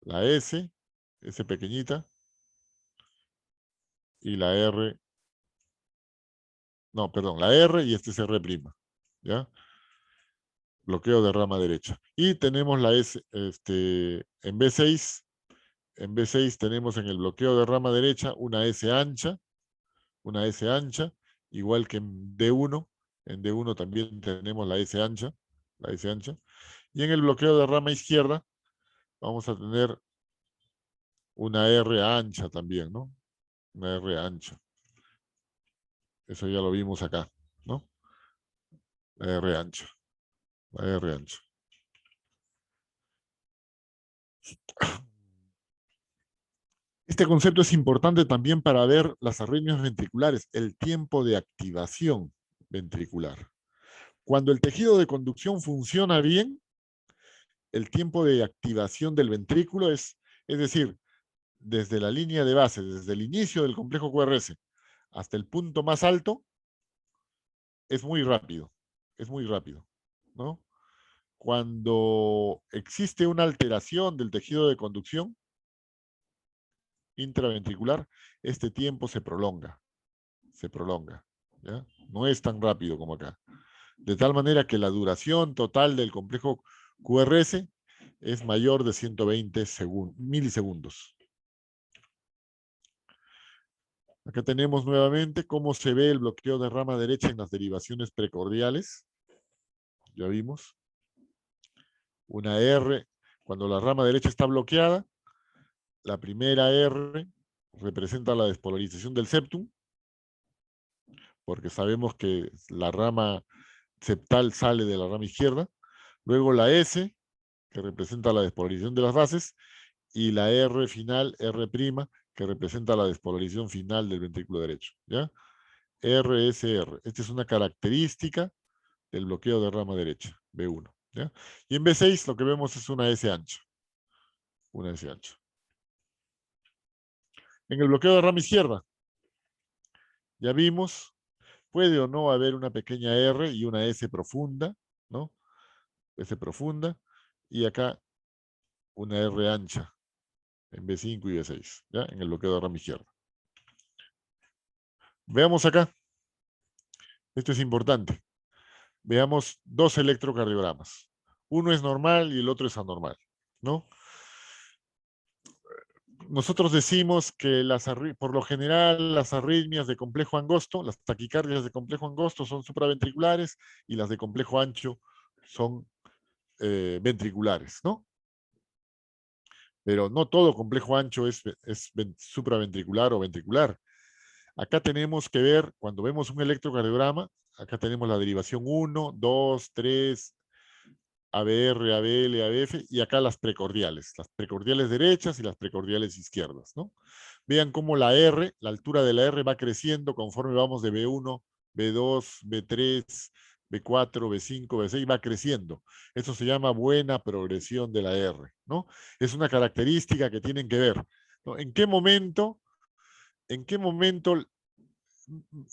la S pequeñita, y la R, no, perdón, la R y este es R', ¿ya? Bloqueo de rama derecha. Y tenemos la S, en B6 tenemos en el bloqueo de rama derecha una S ancha, igual que en D1. En D1 también tenemos la S ancha, Y en el bloqueo de rama izquierda vamos a tener una R ancha también, ¿no? Una R ancha. Eso ya lo vimos acá, ¿no? La R ancha. La R ancha. Este concepto es importante también para ver las arritmias ventriculares, el tiempo de activación ventricular. Cuando el tejido de conducción funciona bien, el tiempo de activación del ventrículo es decir, desde la línea de base, desde el inicio del complejo QRS hasta el punto más alto, es muy rápido, ¿no? Cuando existe una alteración del tejido de conducción intraventricular, este tiempo se prolonga, ¿ya? No es tan rápido como acá. De tal manera que la duración total del complejo QRS es mayor de 120 milisegundos. Acá tenemos nuevamente cómo se ve el bloqueo de rama derecha en las derivaciones precordiales. Ya vimos. Una R, cuando la rama derecha está bloqueada, la primera R representa la despolarización del septum, porque sabemos que la rama septal sale de la rama izquierda. Luego la S, que representa la despolarización de las bases, y la R final, R', que representa la despolarización final del ventrículo derecho, ¿ya? RSR. Esta es una característica del bloqueo de rama derecha, B1, ¿ya? Y en B6 lo que vemos es una S ancha. Una S ancha. En el bloqueo de rama izquierda, ya vimos, puede o no haber una pequeña R y una S profunda, ¿no? S profunda, y acá una R ancha, en B5 y B6, ¿ya? En el bloqueo de rama izquierda. Veamos acá. Esto es importante. Veamos dos electrocardiogramas. Uno es normal y el otro es anormal, ¿no? Nosotros decimos que por lo general las arritmias de complejo angosto, las taquicardias de complejo angosto son supraventriculares y las de complejo ancho son ventriculares, ¿no? Pero no todo complejo ancho es supraventricular o ventricular. Acá tenemos que ver, cuando vemos un electrocardiograma, acá tenemos la derivación 1, 2, 3, ABR, ABL, ABF, y acá las precordiales derechas y las precordiales izquierdas, ¿no? Vean cómo la R, la altura de la R va creciendo conforme vamos de B1, B2, B3, B4, B5, B6, va creciendo. Eso se llama buena progresión de la R, ¿no? Es una característica que tienen que ver, ¿no? ¿En qué momento,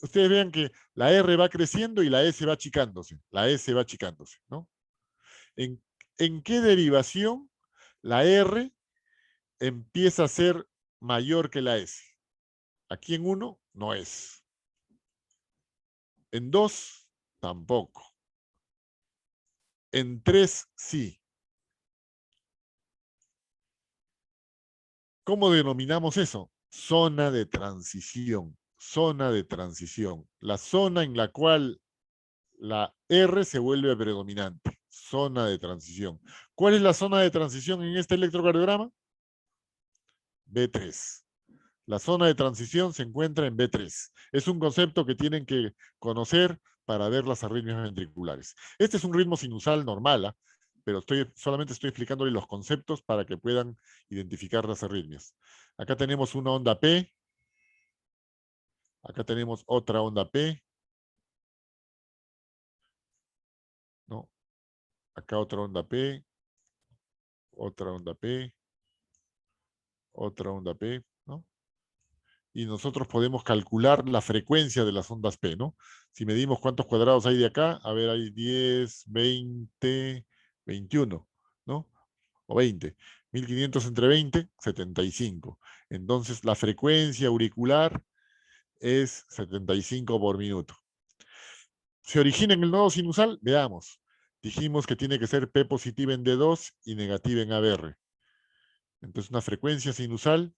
ustedes vean que la R va creciendo y la S va achicándose, la S va achicándose, ¿no? ¿En, en qué derivación la R empieza a ser mayor que la S? Aquí en 1 no es. En 2 tampoco. En 3 sí. ¿Cómo denominamos eso? Zona de transición. Zona de transición. La zona en la cual la R se vuelve predominante. Zona de transición. ¿Cuál es la zona de transición en este electrocardiograma? B3. La zona de transición se encuentra en B3. Es un concepto que tienen que conocer para ver las arritmias ventriculares. Este es un ritmo sinusal normal, ¿eh? Pero solamente estoy explicándole los conceptos para que puedan identificar las arritmias. Acá tenemos una onda P. Acá tenemos otra onda P. ¿No? Acá otra onda P. Otra onda P. Otra onda P. ¿No? Y nosotros podemos calcular la frecuencia de las ondas P, ¿no? Si medimos cuántos cuadrados hay de acá, a ver, hay 10, 20, 21, ¿no? O 20. 1500 entre 20, 75. Entonces, la frecuencia auricular es 75 por minuto. ¿Se origina en el nodo sinusal? Veamos. Dijimos que tiene que ser P positiva en D2 y negativa en ABR. Entonces, una frecuencia sinusal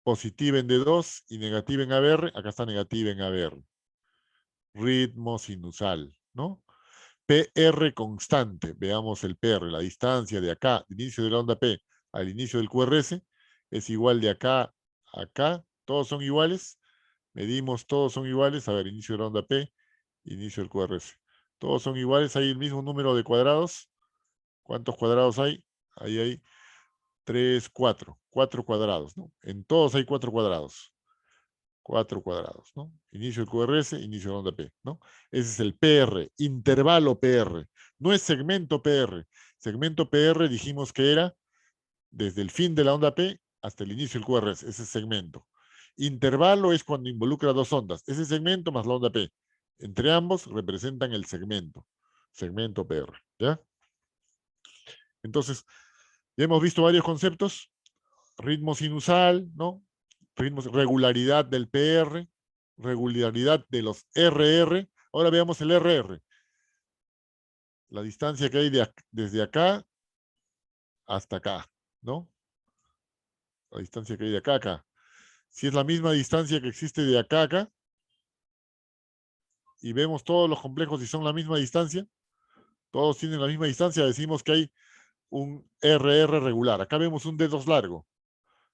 positiva en D2 y negativa en ABR, acá está negativa en ABR. Ritmo sinusal, ¿no? PR constante, veamos el PR, la distancia de acá, del inicio de la onda P al inicio del QRS, es igual de acá a acá, todos son iguales, medimos, todos son iguales, a ver, inicio de la onda P, inicio del QRS. Todos son iguales, hay el mismo número de cuadrados. ¿Cuántos cuadrados hay? Ahí hay 3, 4. 4 cuadrados, ¿no? En todos hay 4 cuadrados. 4 cuadrados, ¿no? Inicio del QRS, inicio de la onda P, ¿no? Ese es el PR, intervalo PR. No es segmento PR. Segmento PR dijimos que era desde el fin de la onda P hasta el inicio del QRS. Ese es segmento. Intervalo es cuando involucra dos ondas. Ese segmento más la onda P. Entre ambos representan el segmento. Segmento PR, ¿ya? Entonces, ya hemos visto varios conceptos. Ritmo sinusal, ¿no? Regularidad del PR, regularidad de los RR. Ahora veamos el RR. La distancia que hay desde acá hasta acá, ¿no? La distancia que hay de acá a acá. Si es la misma distancia que existe de acá a acá, y vemos todos los complejos y son la misma distancia, todos tienen la misma distancia, decimos que hay un RR regular. Acá vemos un D2 largo.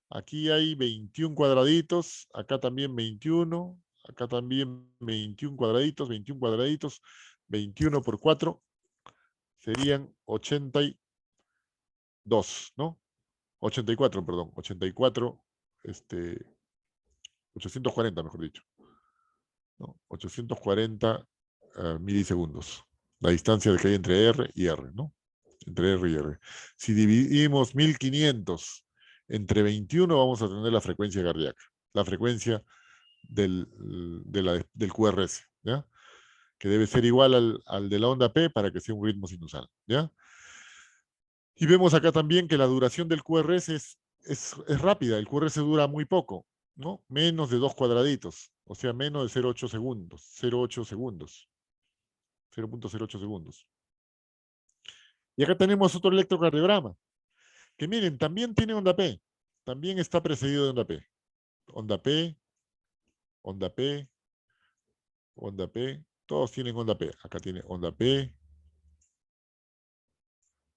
Aquí hay 21 cuadraditos, acá también 21, acá también 21 cuadraditos, 21 cuadraditos, 21 por 4 serían 82, ¿no? 84, perdón, 84, 840, mejor dicho, ¿no? 840 milisegundos, la distancia que hay entre R y R, ¿no? Entre R y R. Si dividimos 1500 entre 21, vamos a tener la frecuencia cardíaca, la frecuencia del QRS, ¿ya? Que debe ser igual al de la onda P para que sea un ritmo sinusal, ¿ya? Y vemos acá también que la duración del QRS es rápida, el QRS dura muy poco, ¿no? Menos de 2 cuadraditos, o sea, menos de 0,8 segundos, 0,8 segundos, 0,08 segundos. Y acá tenemos otro electrocardiograma, que miren, también tiene onda P, también está precedido de onda P. Onda P, onda P, onda P, todos tienen onda P. Acá tiene onda P,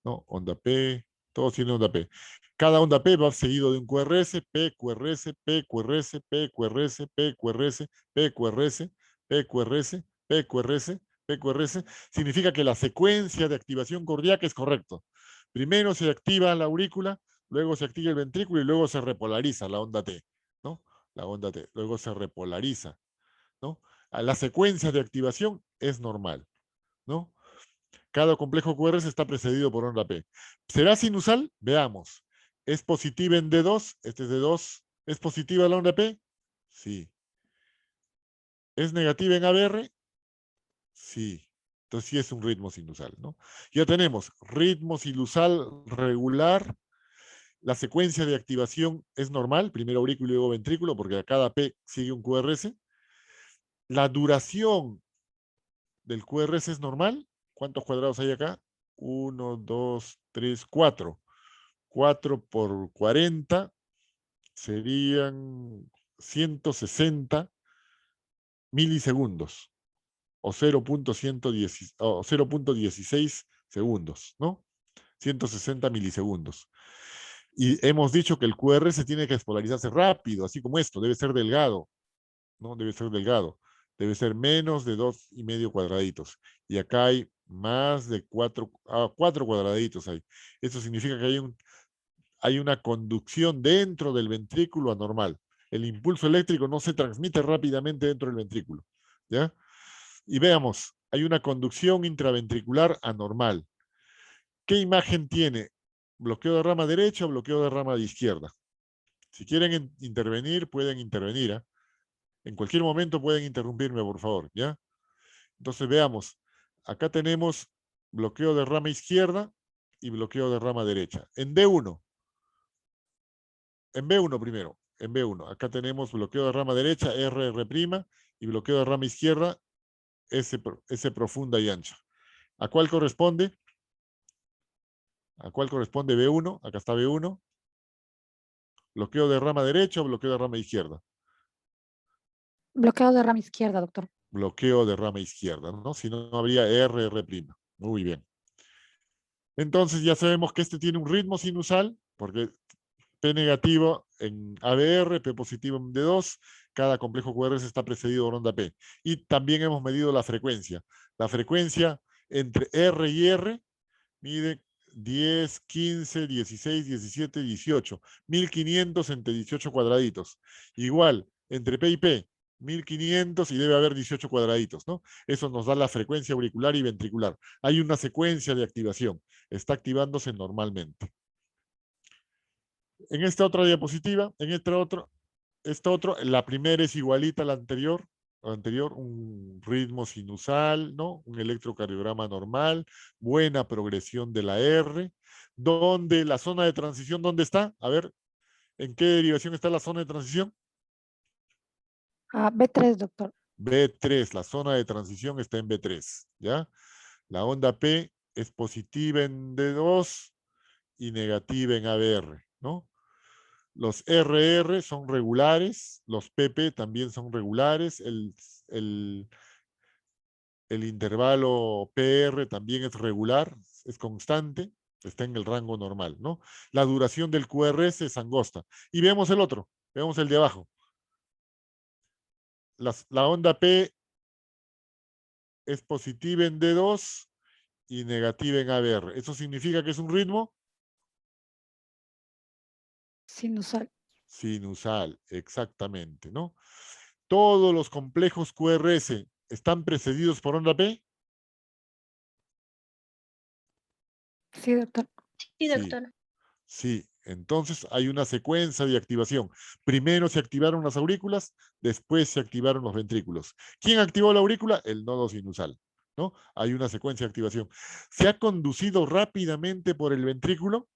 ¿no? Onda P, todos tienen onda P. Cada onda P va seguido de un QRS, P, QRS, P, QRS, P, QRS, P, QRS, P, QRS, P, QRS, P, QRS, P, QRS. Significa que la secuencia de activación cardíaca es correcta. Primero se activa la aurícula, luego se activa el ventrículo y luego se repolariza la onda T, ¿no? La onda T, luego se repolariza, ¿no? La secuencia de activación es normal, ¿no? Cada complejo QRS está precedido por onda P. ¿Será sinusal? Veamos. ¿Es positiva en D2? Este es D2. ¿Es positiva la onda P? Sí. ¿Es negativa en ABR? Sí. Entonces sí es un ritmo sinusal, ¿no? Ya tenemos ritmo sinusal regular. La secuencia de activación es normal, primero aurículo y luego ventrículo, porque a cada P sigue un QRS. La duración del QRS es normal. ¿Cuántos cuadrados hay acá? 1, 2, 3, 4. 4 por 40 serían 160 milisegundos o 0.16 segundos, ¿no? 160 milisegundos. Y hemos dicho que el QR se tiene que despolarizarse rápido, así como esto, debe ser delgado, ¿no? Debe ser delgado. Debe ser menos de 2,5 cuadraditos. Y acá hay más de 4 cuadraditos. Eso significa que hay una conducción dentro del ventrículo anormal. El impulso eléctrico no se transmite rápidamente dentro del ventrículo, ¿ya? Y veamos, hay una conducción intraventricular anormal. ¿Qué imagen tiene? ¿Bloqueo de rama derecha o bloqueo de rama de izquierda? Si quieren intervenir, pueden intervenir, ¿eh? En cualquier momento pueden interrumpirme, por favor, ¿ya? Entonces veamos, acá tenemos bloqueo de rama izquierda y bloqueo de rama derecha. En D1, en B1 primero, en B1. Acá tenemos bloqueo de rama derecha, RR', y bloqueo de rama izquierda, S profunda y ancha. ¿A cuál corresponde? ¿A cuál corresponde B1? Acá está B1. ¿Bloqueo de rama derecha o bloqueo de rama izquierda? Bloqueo de rama izquierda, doctor. Bloqueo de rama izquierda, ¿no? Si no, no habría RR'. Muy bien. Entonces ya sabemos que este tiene un ritmo sinusal, porque P negativo en ABR, P positivo en D2, cada complejo QRS está precedido por onda P. Y también hemos medido la frecuencia. La frecuencia entre R y R mide 10, 15, 16, 17, 18. 1500 entre 18 cuadraditos. Igual, entre P y P, 1500 y debe haber 18 cuadraditos, ¿no? Eso nos da la frecuencia auricular y ventricular. Hay una secuencia de activación. Está activándose normalmente. En esta otra diapositiva, en esta otro, la primera es igualita a la anterior, un ritmo sinusal, ¿no? Un electrocardiograma normal, buena progresión de la R, donde la zona de transición, ¿dónde está? A ver, ¿en qué derivación está la zona de transición? B3, doctor. B3, la zona de transición está en B3, ¿ya? La onda P es positiva en D2 y negativa en ABR, ¿no? Los RR son regulares, los PP también son regulares, el intervalo PR también es regular, es constante, está en el rango normal, ¿no? La duración del QRS es angosta. Y vemos el otro, vemos el de abajo. La onda P es positiva en D2 y negativa en ABR. ¿Eso significa que es un ritmo? Sinusal. Sinusal, exactamente, ¿no? Todos los complejos QRS están precedidos por onda P. Sí, doctor. Sí, Sí, doctor. sí. Entonces hay una secuencia de activación. Primero se activaron las aurículas, después se activaron los ventrículos. ¿Quién activó la aurícula? El nodo sinusal, ¿no? Hay una secuencia de activación. Se ha conducido rápidamente por el ventrículo.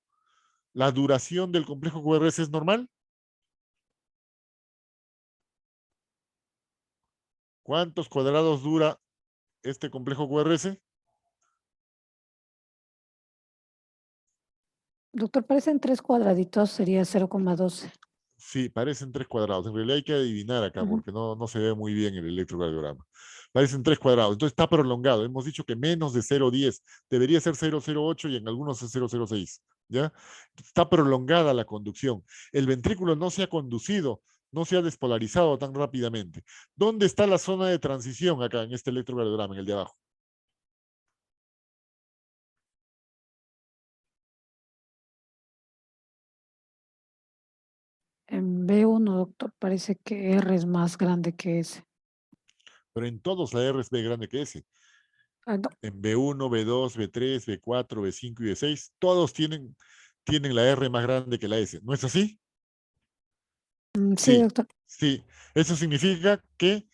La duración del complejo QRS es normal. ¿Cuántos cuadrados dura este complejo QRS? Doctor, parecen 3 cuadraditos, sería 0,12. Sí, parecen 3 cuadrados. En realidad hay que adivinar acá porque no se ve muy bien el electrocardiograma. Parecen 3 cuadrados. Entonces está prolongado. Hemos dicho que menos de 0,10. Debería ser 0,08 y en algunos es 0,06. ¿Ya? Está prolongada la conducción. El ventrículo no se ha conducido, no se ha despolarizado tan rápidamente. ¿Dónde está la zona de transición acá en este electrocardiograma, en el de abajo? En B1, doctor, parece que R es más grande que S. Pero en todos la R es B grande que S. Ah, no. En B1, B2, B3, B4, B5 y B6, todos tienen la R más grande que la S. ¿No es así? Sí, Sí, doctor. sí. Eso significa que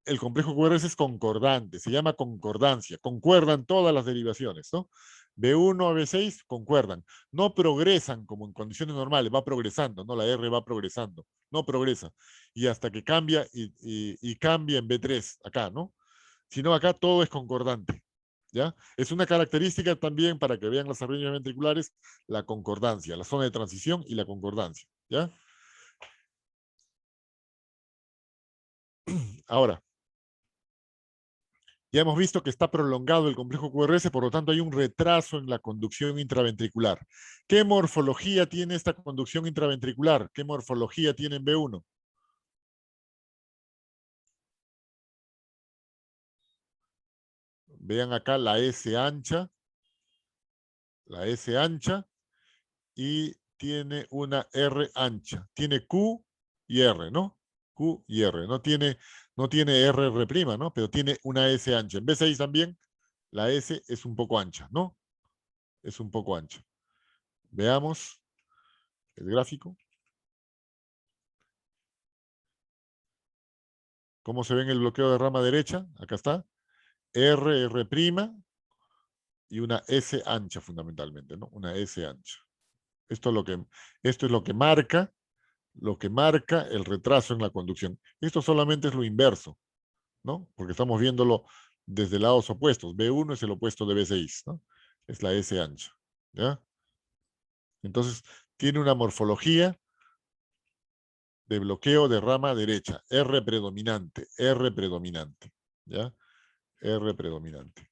el complejo QRS es concordante, se llama concordancia, concuerdan todas las derivaciones, ¿no? B1 a B6 concuerdan, no progresan como en condiciones normales, va progresando, ¿no? La R va progresando, no progresa, y hasta que cambia y cambia en B3, acá, ¿no? Sino acá todo es concordante, ¿ya? Es una característica también para que vean las arritmias ventriculares, la concordancia, la zona de transición y la concordancia, ¿ya? Ahora, ya hemos visto que está prolongado el complejo QRS, por lo tanto hay un retraso en la conducción intraventricular. ¿Qué morfología tiene esta conducción intraventricular? ¿Qué morfología tiene en B1? Vean acá la S ancha y tiene una R ancha. Tiene Q y R, ¿no? Q y R. No tiene R', ¿no? Pero tiene una S ancha. En B6 también la S es un poco ancha, ¿no? Es un poco ancha. Veamos el gráfico. ¿Cómo se ve en el bloqueo de rama derecha? Acá está. R' y una S ancha fundamentalmente, ¿no? Una S ancha. Esto es lo que marca el retraso en la conducción. Esto solamente es lo inverso, ¿no? Porque estamos viéndolo desde lados opuestos. B1 es el opuesto de B6, ¿no? Es la S ancha, ¿ya? Entonces, tiene una morfología de bloqueo de rama derecha, R predominante, ¿ya? R predominante.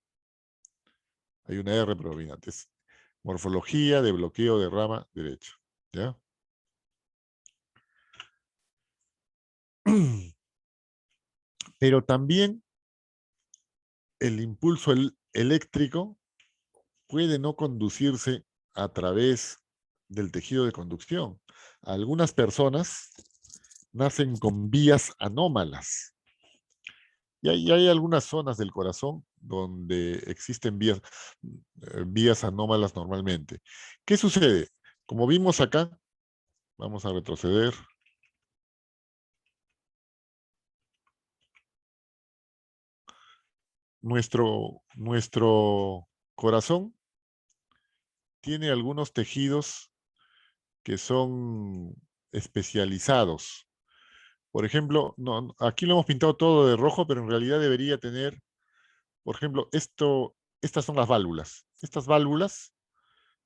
Hay una R predominante. Es morfología de bloqueo de rama derecha, ¿ya? Pero también el impulso eléctrico puede no conducirse a través del tejido de conducción. Algunas personas nacen con vías anómalas. Y hay algunas zonas del corazón donde existen vías anómalas normalmente. ¿Qué sucede? Como vimos acá, vamos a retroceder. Nuestro corazón tiene algunos tejidos que son especializados. Por ejemplo, aquí lo hemos pintado todo de rojo, pero en realidad debería tener, por ejemplo, estas son las válvulas. Estas válvulas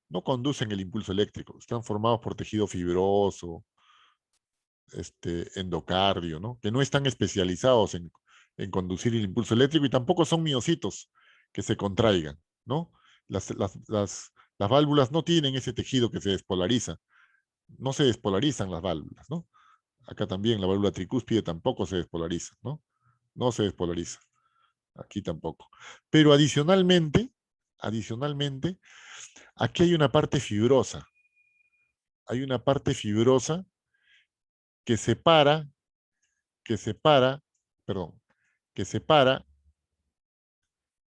no conducen el impulso eléctrico, están formados por tejido fibroso, endocardio, ¿no? Que no están especializados en conducir el impulso eléctrico y tampoco son miocitos que se contraigan, ¿no? Las válvulas no tienen ese tejido que se despolariza, no se despolarizan las válvulas, ¿no? Acá también la válvula tricúspide tampoco se despolariza, ¿no? No se despolariza, aquí tampoco. Pero adicionalmente, aquí hay una parte fibrosa. Hay una parte fibrosa que separa, perdón, que separa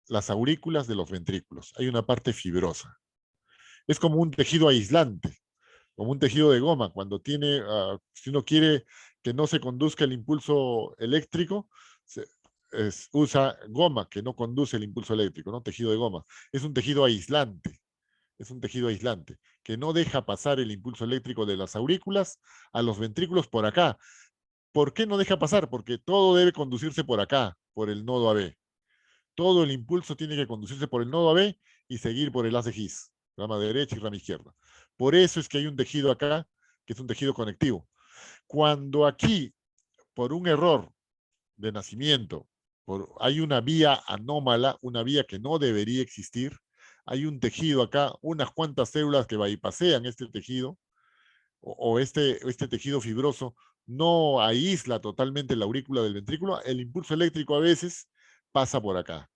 las aurículas de los ventrículos. Hay una parte fibrosa. Es como un tejido aislante, como un tejido de goma. Cuando si uno quiere que no se conduzca el impulso eléctrico, usa goma que no conduce el impulso eléctrico, ¿no? Tejido de goma. Es un tejido aislante. Es un tejido aislante que no deja pasar el impulso eléctrico de las aurículas a los ventrículos por acá. ¿Por qué no deja pasar? Porque todo debe conducirse por acá, por el nodo AB. Todo el impulso tiene que conducirse por el nodo AB y seguir por el haz de His, rama derecha y rama izquierda. Por eso es que hay un tejido acá, que es un tejido conectivo. Cuando aquí, por un error de nacimiento, hay una vía anómala, una vía que no debería existir. Hay un tejido acá, unas cuantas células que bypasean este tejido, o este tejido fibroso no aísla totalmente la aurícula del ventrículo. El impulso eléctrico a veces pasa por acá.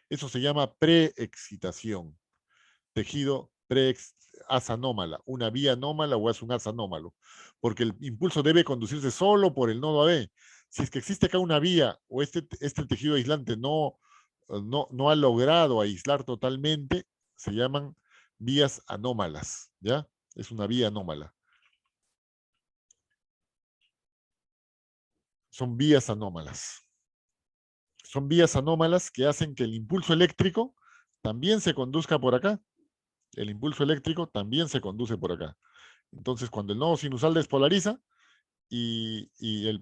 Eso se llama preexcitación. Tejido haz anómala, una vía anómala o es un haz anómalo, porque el impulso debe conducirse solo por el nodo AB. Si es que existe acá una vía o este tejido aislante no ha logrado aislar totalmente, se llaman vías anómalas, ¿ya? Es una vía anómala. Son vías anómalas. Son vías anómalas que hacen que el impulso eléctrico también se conduzca por acá. El impulso eléctrico también se conduce por acá. Entonces, cuando el nodo sinusal despolariza y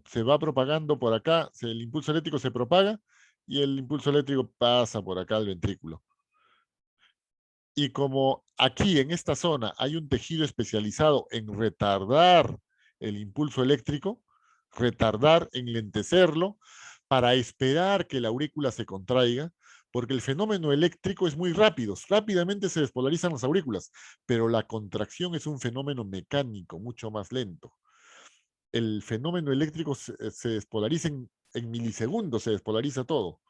se va propagando por acá, el impulso eléctrico se propaga y el impulso eléctrico pasa por acá al ventrículo. Y como aquí en esta zona hay un tejido especializado en retardar el impulso eléctrico, retardar, enlentecerlo, para esperar que la aurícula se contraiga, porque el fenómeno eléctrico es muy rápido, rápidamente se despolarizan las aurículas, pero la contracción es un fenómeno mecánico, mucho más lento. El fenómeno eléctrico se despolariza en milisegundos, se despolariza todo,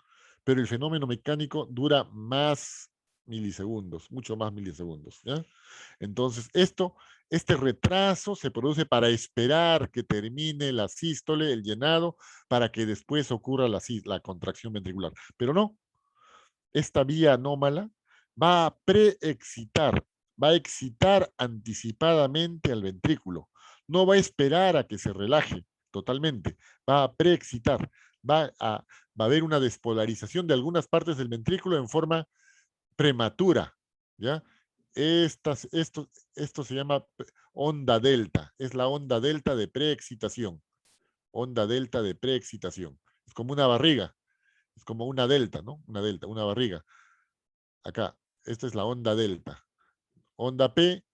pero el fenómeno mecánico dura más milisegundos, mucho más milisegundos, ¿ya? Entonces, este retraso se produce para esperar que termine la sístole, el llenado, para que después ocurra la contracción ventricular. Pero no, esta vía anómala va a preexcitar, va a excitar anticipadamente al ventrículo. No va a esperar a que se relaje totalmente, va a preexcitar, va a haber una despolarización de algunas partes del ventrículo en forma prematura, ¿ya? Esto se llama onda delta, es la onda delta de preexcitación. Onda delta de preexcitación. Es como una barriga, es como una delta, ¿no? Una delta, una barriga. Acá, esta es la onda delta. Onda P,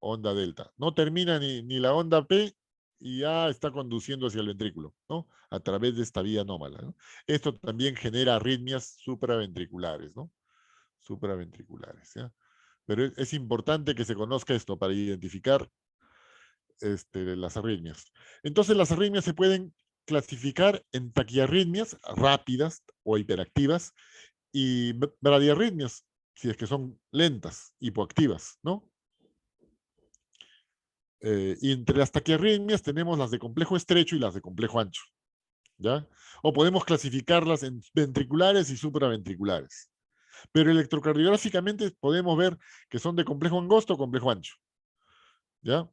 onda delta. No termina ni la onda P y ya está conduciendo hacia el ventrículo, ¿no? A través de esta vía anómala, ¿no? Esto también genera arritmias supraventriculares, ¿no? Supraventriculares, ¿ya? Pero es importante que se conozca esto para identificar las arritmias. Entonces las arritmias se pueden clasificar en taquiarritmias rápidas o hiperactivas y bradiarritmias, si es que son lentas, hipoactivas, ¿no? Y entre las taquiarritmias tenemos las de complejo estrecho y las de complejo ancho, ¿ya? O podemos clasificarlas en ventriculares y supraventriculares. Pero electrocardiográficamente podemos ver que son de complejo angosto o complejo ancho, ¿ya?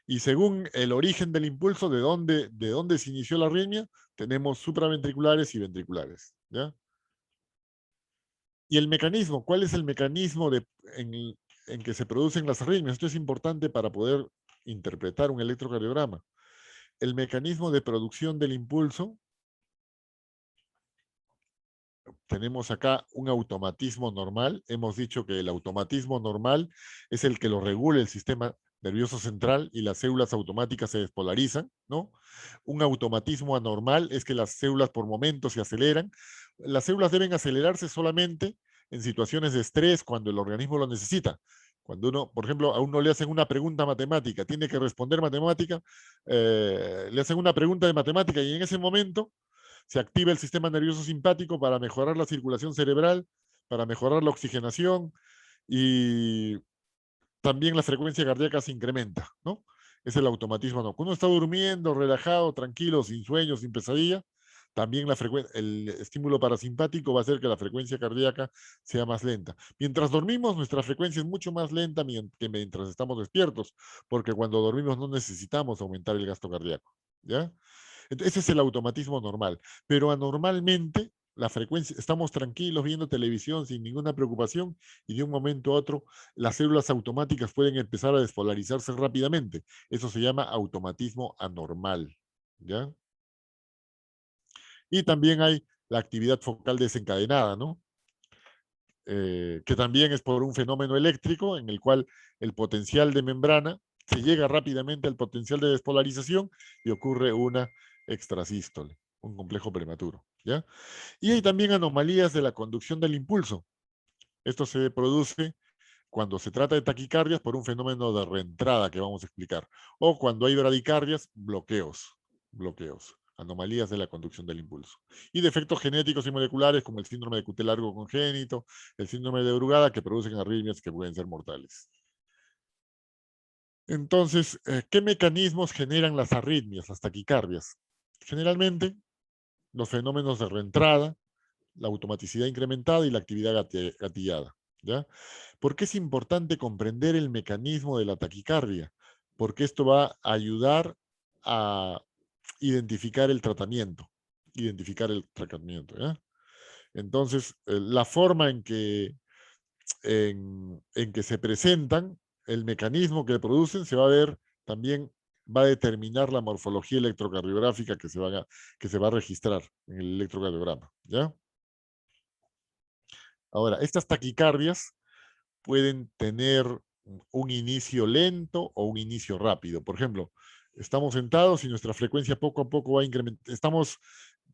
Y según el origen del impulso, de dónde se inició la arritmia, tenemos supraventriculares y ventriculares, ¿ya? Y el mecanismo, ¿cuál es el mecanismo en que se producen las arritmias? Esto es importante para poder interpretar un electrocardiograma. El mecanismo de producción del impulso, tenemos acá un automatismo normal. Hemos dicho que el automatismo normal es el que lo regula el sistema nervioso central y las células automáticas se despolarizan, ¿no? Un automatismo anormal es que las células por momentos se aceleran. Las células deben acelerarse solamente en situaciones de estrés cuando el organismo lo necesita. Cuando uno, por ejemplo, a uno le hacen una pregunta matemática, tiene que responder matemática, le hacen una pregunta de matemática y en ese momento se activa el sistema nervioso simpático para mejorar la circulación cerebral, para mejorar la oxigenación y también la frecuencia cardíaca se incrementa, ¿no? Es el automatismo. ¿No? Cuando uno está durmiendo, relajado, tranquilo, sin sueño, sin pesadilla, también el estímulo parasimpático va a hacer que la frecuencia cardíaca sea más lenta. Mientras dormimos, nuestra frecuencia es mucho más lenta que mientras estamos despiertos, porque cuando dormimos no necesitamos aumentar el gasto cardíaco, ¿ya? Entonces, ese es el automatismo normal. Pero anormalmente, la frecuencia, estamos tranquilos viendo televisión sin ninguna preocupación y de un momento a otro las células automáticas pueden empezar a despolarizarse rápidamente. Eso se llama automatismo anormal, ¿ya? Y también hay la actividad focal desencadenada, ¿no? Que también es por un fenómeno eléctrico en el cual el potencial de membrana se llega rápidamente al potencial de despolarización y ocurre una extrasístole, un complejo prematuro. ¿ya? Y hay también anomalías de la conducción del impulso. Esto se produce cuando se trata de taquicardias por un fenómeno de reentrada que vamos a explicar, o cuando hay bradicardias, bloqueos, anomalías de la conducción del impulso. Y defectos genéticos y moleculares como el síndrome de QT largo congénito, el síndrome de Brugada, que producen arritmias que pueden ser mortales. Entonces, ¿qué mecanismos generan las arritmias, las taquicardias? Generalmente, los fenómenos de reentrada, la automaticidad incrementada y la actividad gatillada, ¿ya? ¿Por qué es importante comprender el mecanismo de la taquicardia? Porque esto va a ayudar a identificar el tratamiento, ¿ya? Entonces, la forma en que se presentan, el mecanismo que producen, se va a ver también, va a determinar la morfología electrocardiográfica que se va a registrar en el electrocardiograma, ¿ya? Ahora, estas taquicardias pueden tener un inicio lento o un inicio rápido. Por ejemplo, estamos sentados y nuestra frecuencia poco a poco va incrementando. Estamos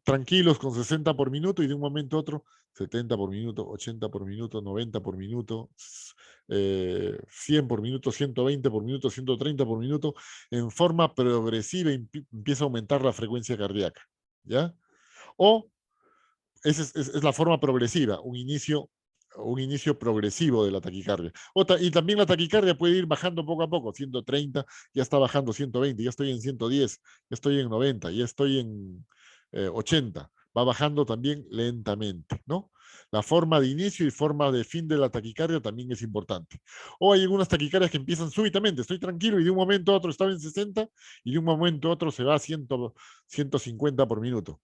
tranquilos con 60 por minuto y de un momento a otro 70 por minuto, 80 por minuto, 90 por minuto, 100 por minuto, 120 por minuto, 130 por minuto. En forma progresiva empieza a aumentar la frecuencia cardíaca, ¿ya? O esa es la forma progresiva, un inicio progresivo de la taquicardia. Y también la taquicardia puede ir bajando poco a poco, 130, ya está bajando 120, ya estoy en 110, ya estoy en 90, ya estoy en 80. Va bajando también lentamente, ¿no? La forma de inicio y forma de fin de la taquicardia también es importante. O hay algunas taquicardias que empiezan súbitamente, estoy tranquilo y de un momento a otro estaba en 60 y de un momento a otro se va a 150 por minuto.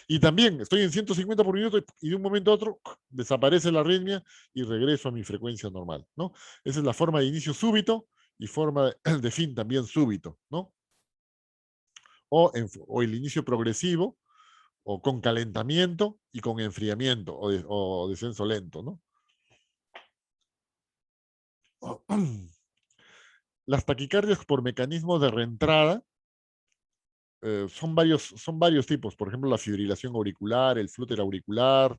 Y también estoy en 150 por minuto y de un momento a otro desaparece la arritmia y regreso a mi frecuencia normal, ¿no? Esa es la forma de inicio súbito y forma de fin también súbito, ¿no? O el inicio progresivo, o con calentamiento y con enfriamiento o descenso lento, ¿no? Las taquicardias por mecanismo de reentrada son varios tipos. Por ejemplo, la fibrilación auricular, el flúter auricular,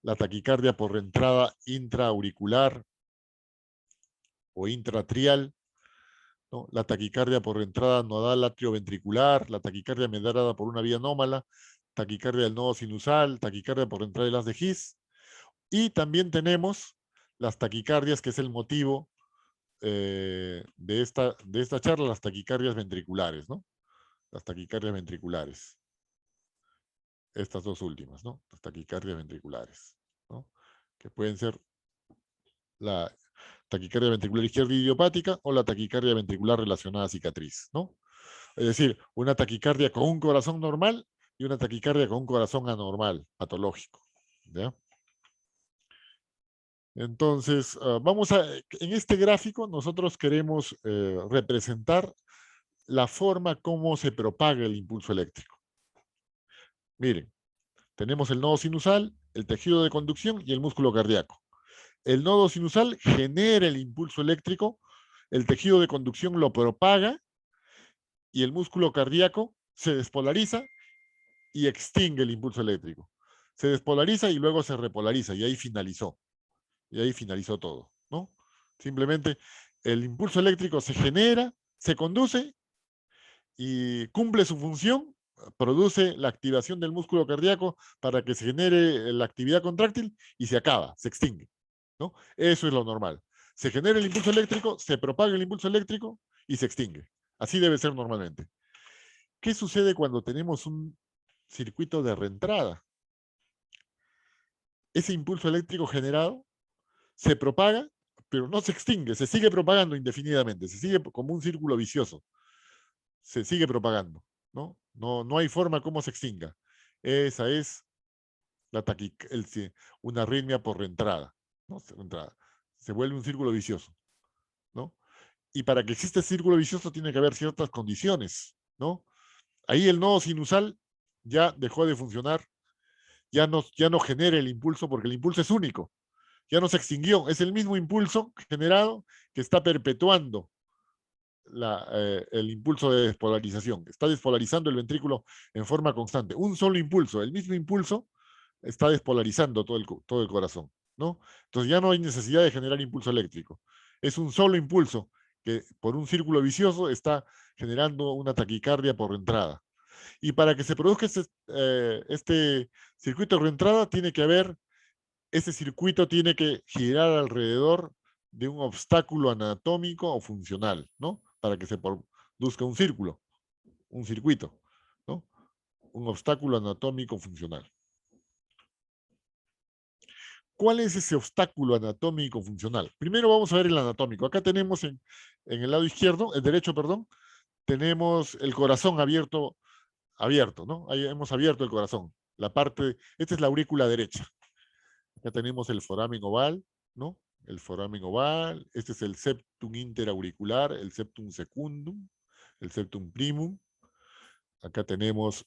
la taquicardia por reentrada intraauricular o intratrial, ¿no? La taquicardia por reentrada nodal atrioventricular, la taquicardia mediada por una vía anómala, taquicardia del nodo sinusal, taquicardia por reentrada del haz de His. Y también tenemos las taquicardias, que es el motivo de esta charla, las taquicardias ventriculares, ¿no? Las taquicardias ventriculares. Estas dos últimas, ¿no? Las taquicardias ventriculares, ¿no? Que pueden ser la taquicardia ventricular izquierda idiopática o la taquicardia ventricular relacionada a cicatriz, ¿no? Es decir, una taquicardia con un corazón normal y una taquicardia con un corazón anormal, patológico, ¿ya? Entonces, en este gráfico nosotros queremos representar la forma como se propaga el impulso eléctrico. Miren, tenemos el nodo sinusal, el tejido de conducción y el músculo cardíaco. El nodo sinusal genera el impulso eléctrico, el tejido de conducción lo propaga y el músculo cardíaco se despolariza y extingue el impulso eléctrico. Se despolariza y luego se repolariza y ahí finalizó. Y ahí finalizó todo, ¿no? Simplemente el impulso eléctrico se genera, se conduce y cumple su función, produce la activación del músculo cardíaco para que se genere la actividad contráctil y se acaba, se extingue, ¿no? Eso es lo normal. Se genera el impulso eléctrico, se propaga el impulso eléctrico y se extingue. Así debe ser normalmente. ¿Qué sucede cuando tenemos un circuito de reentrada? Ese impulso eléctrico generado se propaga, pero no se extingue, se sigue propagando indefinidamente, se sigue como un círculo vicioso. Se sigue propagando, ¿no? No hay forma como se extinga. Esa es una arritmia por reentrada, ¿no? Se vuelve un círculo vicioso, ¿no? Y para que exista ese círculo vicioso tiene que haber ciertas condiciones, ¿no? Ahí el nodo sinusal ya dejó de funcionar, ya no genera el impulso porque el impulso es único, ya no se extinguió, es el mismo impulso generado que está perpetuando el impulso de despolarización. Está despolarizando el ventrículo en forma constante. Un solo impulso, el mismo impulso está despolarizando todo el corazón, ¿no? Entonces ya no hay necesidad de generar impulso eléctrico. Es un solo impulso que por un círculo vicioso está generando una taquicardia por entrada. Y para que se produzca este circuito de reentrada, ese circuito tiene que girar alrededor de un obstáculo anatómico o funcional, ¿no? Para que se produzca un circuito, ¿no? Un obstáculo anatómico funcional. ¿Cuál es ese obstáculo anatómico funcional? Primero vamos a ver el anatómico. Acá tenemos en el lado izquierdo, el derecho, perdón, tenemos el corazón abierto, ¿no? Ahí hemos abierto el corazón. Esta es la aurícula derecha. Acá tenemos el foramen oval, ¿no? El foramen oval. Este es el septum interauricular, el septum secundum, el septum primum. Acá tenemos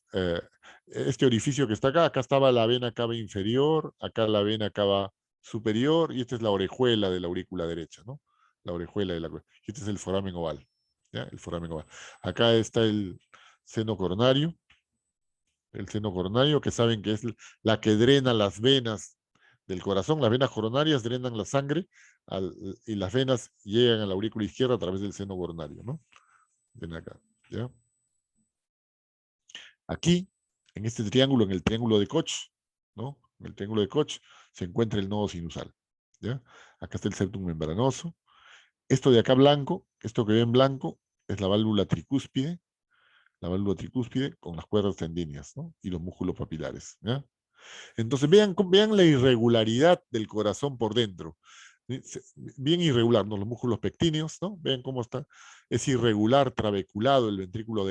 este orificio que está acá. Acá estaba la vena cava inferior, acá la vena cava superior, y esta es la orejuela de la aurícula derecha, ¿no? La orejuela de la... Y este es el foramen oval, ¿ya? El foramen oval. Acá está el seno coronario, que saben que es la que drena las venas del corazón. Las venas coronarias drenan la sangre y las venas llegan a la aurícula izquierda a través del seno coronario, ¿no? Ven acá, ¿ya? Aquí, en este triángulo, en el triángulo de Koch, ¿no? En el triángulo de Koch se encuentra el nodo sinusal, ¿ya? Acá está el septum membranoso. Esto de acá blanco, esto que ven blanco, es la válvula tricúspide con las cuerdas tendíneas, ¿no? Y los músculos papilares, ¿ya? Entonces vean la irregularidad del corazón por dentro. Bien irregular, ¿no? Los músculos pectíneos, ¿no? Vean cómo está. Es irregular, trabeculado el ventrículo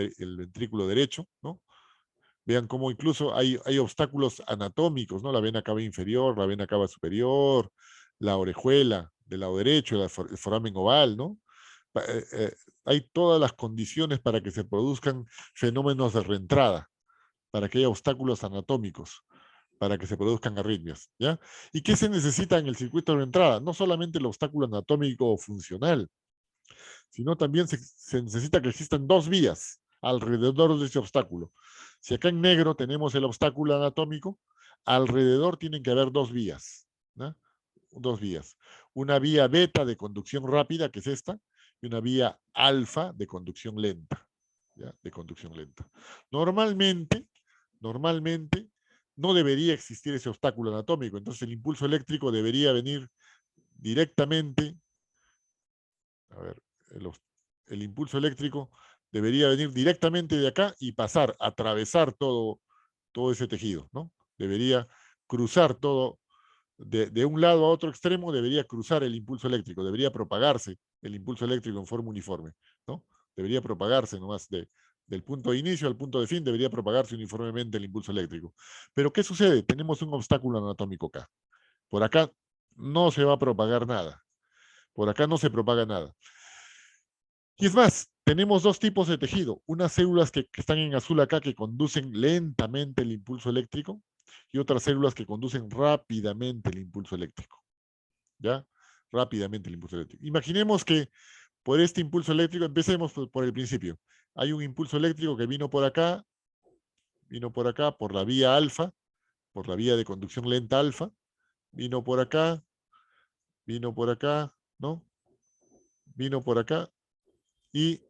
derecho, ¿no? Vean cómo incluso hay obstáculos anatómicos, ¿no? La vena cava inferior, la vena cava superior, la orejuela del lado derecho, el foramen oval, ¿no? Hay todas las condiciones para que se produzcan fenómenos de reentrada, para que haya obstáculos anatómicos, para que se produzcan arritmias, ¿ya? ¿Y qué se necesita en el circuito de reentrada? No solamente el obstáculo anatómico o funcional, sino también se necesita que existan dos vías alrededor de ese obstáculo. Si acá en negro tenemos el obstáculo anatómico, alrededor tienen que haber dos vías, ¿no? Dos vías. Una vía beta de conducción rápida, que es esta, y una vía alfa de conducción lenta, ¿ya? De conducción lenta. Normalmente, no debería existir ese obstáculo anatómico, entonces el impulso eléctrico debería venir directamente, a ver, el impulso eléctrico debería venir directamente de acá y atravesar todo ese tejido, ¿no? Debería cruzar todo, de un lado a otro extremo, debería cruzar el impulso eléctrico, debería propagarse el impulso eléctrico en forma uniforme, ¿no? Debería propagarse nomás del punto de inicio al punto de fin, debería propagarse uniformemente el impulso eléctrico. Pero ¿qué sucede? Tenemos un obstáculo anatómico acá. Por acá no se va a propagar nada. Por acá no se propaga nada. Y es más, tenemos dos tipos de tejido. Unas células que están en azul acá que conducen lentamente el impulso eléctrico y otras células que conducen rápidamente el impulso eléctrico. ¿Ya? Rápidamente el impulso eléctrico. Imaginemos que por este impulso eléctrico, empecemos por el principio. Hay un impulso eléctrico que vino por acá por la vía alfa, por la vía de conducción lenta alfa, vino por acá, ¿no? Vino por acá y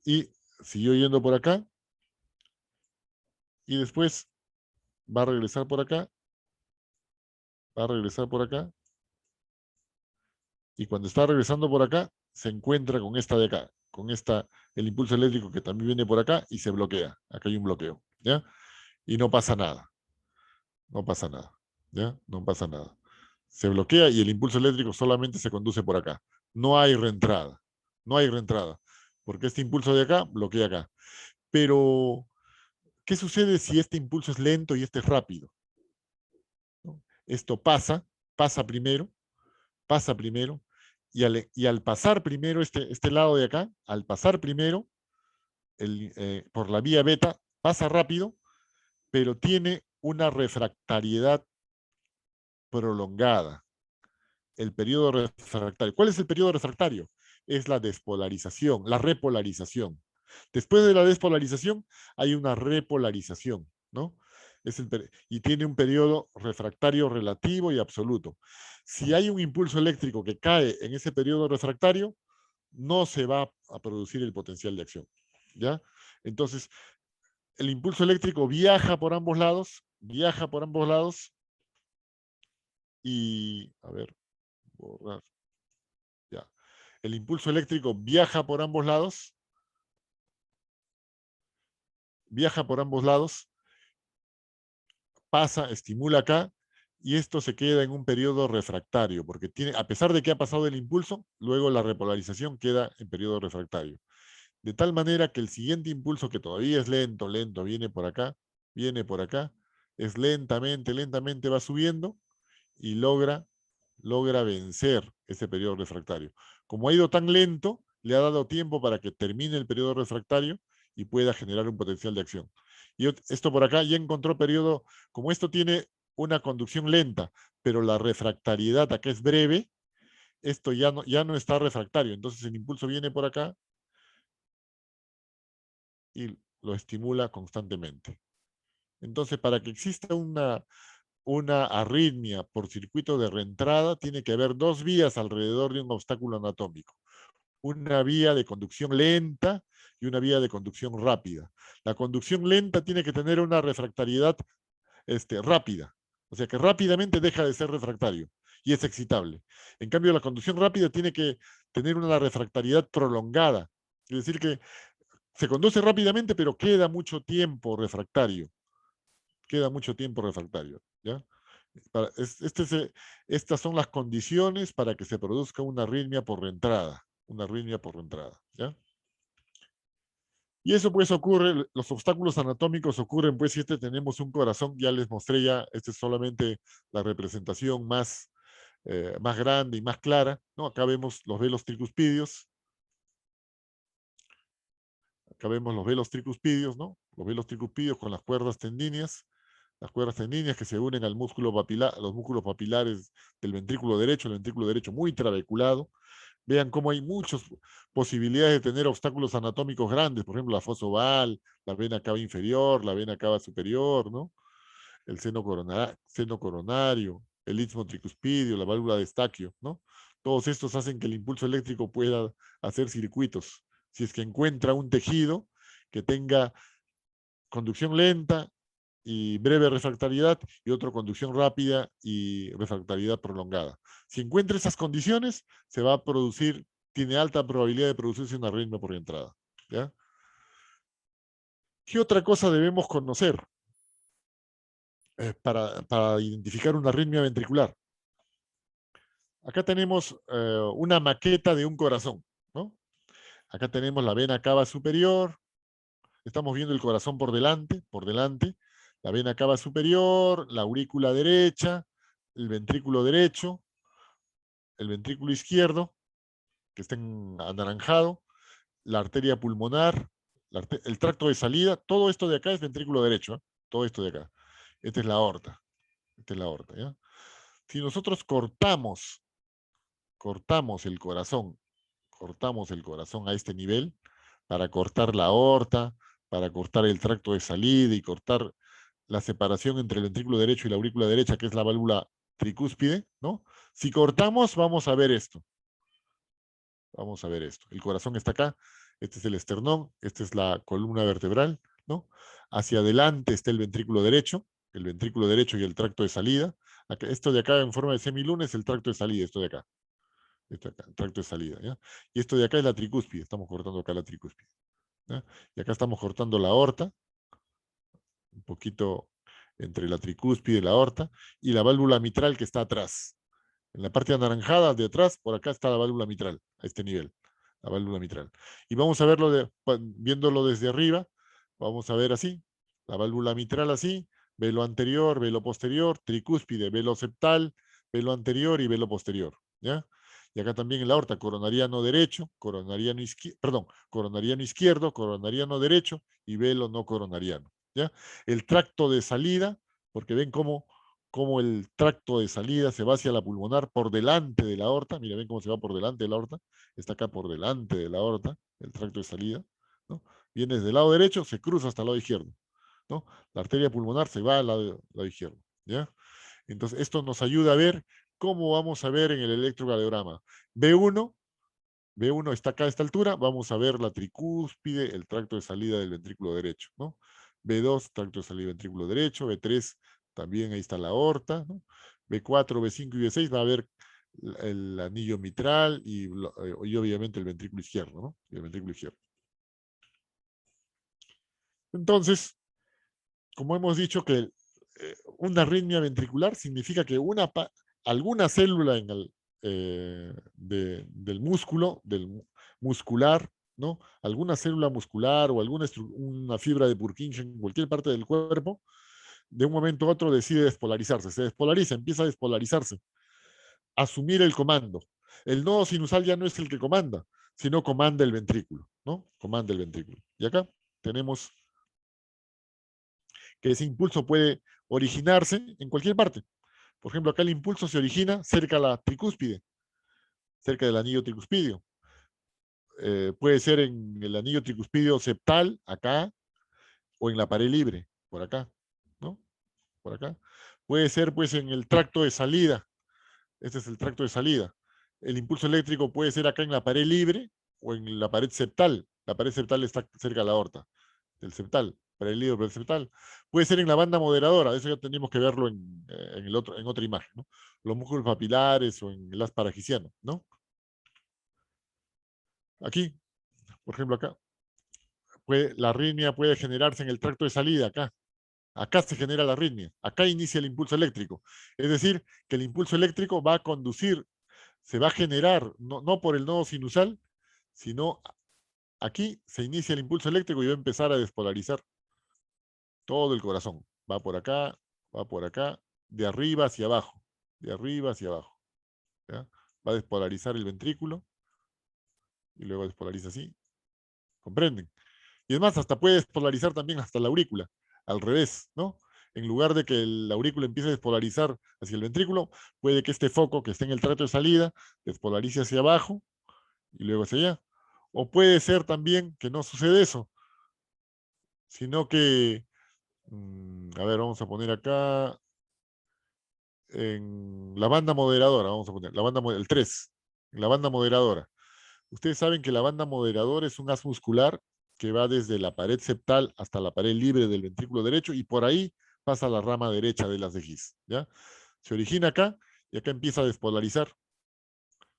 y siguió yendo por acá y después va a regresar por acá, y cuando está regresando por acá se encuentra con esta de acá, el impulso eléctrico que también viene por acá y se bloquea. Acá hay un bloqueo, ¿ya? Y no pasa nada, ¿ya? No pasa nada. Se bloquea y el impulso eléctrico solamente se conduce por acá. No hay reentrada, porque este impulso de acá bloquea acá. Pero ¿qué sucede si este impulso es lento y este es rápido? ¿No? Esto pasa primero, y al pasar primero este lado de acá, por la vía beta, pasa rápido, pero tiene una refractariedad prolongada. El periodo refractario. ¿Cuál es el periodo refractario? Es la despolarización, la repolarización. Después de la despolarización hay una repolarización. ¿no? Y tiene un periodo refractario relativo y absoluto. Si hay un impulso eléctrico que cae en ese periodo refractario, no se va a producir el potencial de acción, ¿ya? Entonces, el impulso eléctrico viaja por ambos lados y, a ver, borrar, ya. El impulso eléctrico viaja por ambos lados, pasa, estimula acá, y esto se queda en un periodo refractario, porque a pesar de que ha pasado el impulso, luego la repolarización queda en periodo refractario. De tal manera que el siguiente impulso, que todavía es lento, viene por acá, es lentamente va subiendo y logra vencer ese periodo refractario. Como ha ido tan lento, le ha dado tiempo para que termine el periodo refractario y pueda generar un potencial de acción. Y esto por acá ya encontró periodo, como esto tiene una conducción lenta, pero la refractariedad acá es breve, esto ya no está refractario. Entonces el impulso viene por acá y lo estimula constantemente. Entonces, para que exista una arritmia por circuito de reentrada, tiene que haber dos vías alrededor de un obstáculo anatómico. Una vía de conducción lenta y una vía de conducción rápida. La conducción lenta tiene que tener una refractariedad rápida, o sea que rápidamente deja de ser refractario y es excitable. En cambio, la conducción rápida tiene que tener una refractariedad prolongada, es decir que se conduce rápidamente, pero queda mucho tiempo refractario. ¿Ya? Estas son las condiciones para que se produzca una arritmia por reentrada. ¿Ya? Y eso pues ocurre, los obstáculos anatómicos ocurren pues si tenemos un corazón, ya les mostré ya, esta es solamente la representación más grande y más clara, ¿no? Acá vemos los velos tricuspidios, ¿no? Los velos tricuspidios con las cuerdas tendíneas que se unen al músculo papilar, a los músculos papilares del ventrículo derecho, el ventrículo derecho muy trabeculado. Vean cómo hay muchas posibilidades de tener obstáculos anatómicos grandes, por ejemplo, la fosa oval, la vena cava inferior, la vena cava superior, ¿no? El seno coronario, el istmo tricuspidio, la válvula de Eustaquio, ¿no? Todos estos hacen que el impulso eléctrico pueda hacer circuitos. Si es que encuentra un tejido que tenga conducción lenta y breve refractariedad y otro conducción rápida y refractariedad prolongada. Si encuentra esas condiciones, se va a producir, tiene alta probabilidad de producirse una arritmia por entrada. ¿Ya? ¿Qué otra cosa debemos conocer para identificar una arritmia ventricular? Acá tenemos una maqueta de un corazón, ¿no? Acá tenemos la vena cava superior, estamos viendo el corazón por delante, la vena cava superior, la aurícula derecha, el ventrículo derecho, el ventrículo izquierdo, que está anaranjado, la arteria pulmonar, el tracto de salida, todo esto de acá es ventrículo derecho, ¿eh? Todo esto de acá. Esta es la aorta, ¿ya? Si nosotros cortamos el corazón a este nivel, para cortar la aorta, para cortar el tracto de salida y cortar la separación entre el ventrículo derecho y la aurícula derecha, que es la válvula tricúspide, ¿no? Si cortamos, vamos a ver esto. El corazón está acá, este es el esternón, esta es la columna vertebral, ¿no? Hacia adelante está el ventrículo derecho y el tracto de salida. Esto de acá en forma de semiluna es el tracto de salida, esto de acá. El tracto de salida, ¿ya? Y esto de acá es la tricúspide, estamos cortando acá la tricúspide, ¿ya? Y acá estamos cortando la aorta, un poquito entre la tricúspide y la aorta, y la válvula mitral que está atrás. En la parte anaranjada de atrás, por acá está la válvula mitral, a este nivel, la válvula mitral. Y vamos a verlo, viéndolo desde arriba, vamos a ver así, la válvula mitral así, velo anterior, velo posterior, tricúspide, velo septal, velo anterior y velo posterior, ¿ya? Y acá también en la aorta, coronariano derecho, coronariano izquierdo, coronariano derecho y velo no coronariano, ¿ya? El tracto de salida, porque ven cómo el tracto de salida se va hacia la pulmonar por delante de la aorta. Mira, ven cómo se va por delante de la aorta. Está acá por delante de la aorta, el tracto de salida, ¿no? Viene desde el lado derecho, se cruza hasta el lado izquierdo. ¿no? La arteria pulmonar se va al lado izquierdo, ¿ya? Entonces, esto nos ayuda a ver cómo vamos a ver en el electrocardiograma. B1 está acá a esta altura, vamos a ver la tricúspide, el tracto de salida del ventrículo derecho, ¿no? B2, tracto de salida del ventrículo derecho, B3, también ahí está la aorta, ¿no? B4, B5 y B6 va a ver el anillo mitral y obviamente el ventrículo izquierdo, ¿no? Y el ventrículo izquierdo. Entonces, como hemos dicho que una arritmia ventricular significa que alguna célula en del músculo, muscular, ¿no? Alguna célula muscular o una fibra de Purkinje en cualquier parte del cuerpo, de un momento a otro decide despolarizarse. Se despolariza, empieza a despolarizarse. Asumir el comando. El nodo sinusal ya no es el que comanda, sino comanda el ventrículo, ¿no? Comanda el ventrículo. Y acá tenemos que ese impulso puede originarse en cualquier parte. Por ejemplo, acá el impulso se origina cerca de la tricúspide, cerca del anillo tricuspidio. Puede ser en el anillo tricuspidio septal, acá, o en la pared libre, por acá, ¿no? Por acá. Puede ser, pues, en el tracto de salida. Este es el tracto de salida. El impulso eléctrico puede ser acá en la pared libre o en la pared septal. La pared septal está cerca de la aorta, del septal, pared libre del septal. Puede ser en la banda moderadora, eso ya tenemos que verlo en otra imagen, ¿no? Los músculos papilares o en el haz paragiciano, ¿no? Aquí, por ejemplo, acá, la arritmia puede generarse en el tracto de salida, acá. Acá se genera la arritmia, acá inicia el impulso eléctrico. Es decir, que el impulso eléctrico va a conducir, se va a generar, no por el nodo sinusal, sino aquí se inicia el impulso eléctrico y va a empezar a despolarizar todo el corazón. Va por acá, de arriba hacia abajo, de arriba hacia abajo. ¿Ya? Va a despolarizar el ventrículo y luego despolariza así. ¿Comprenden? Y además hasta puede despolarizar también hasta la aurícula, al revés, ¿no? En lugar de que la aurícula empiece a despolarizar hacia el ventrículo, puede que este foco que esté en el tracto de salida despolarice hacia abajo y luego hacia allá. O puede ser también que no sucede eso, sino que, a ver, vamos a poner acá, en la banda moderadora, vamos a poner, el 3, en la banda moderadora. Ustedes saben que la banda moderadora es un haz muscular que va desde la pared septal hasta la pared libre del ventrículo derecho y por ahí pasa la rama derecha del haz de His, ¿ya? Se origina acá y acá empieza a despolarizar.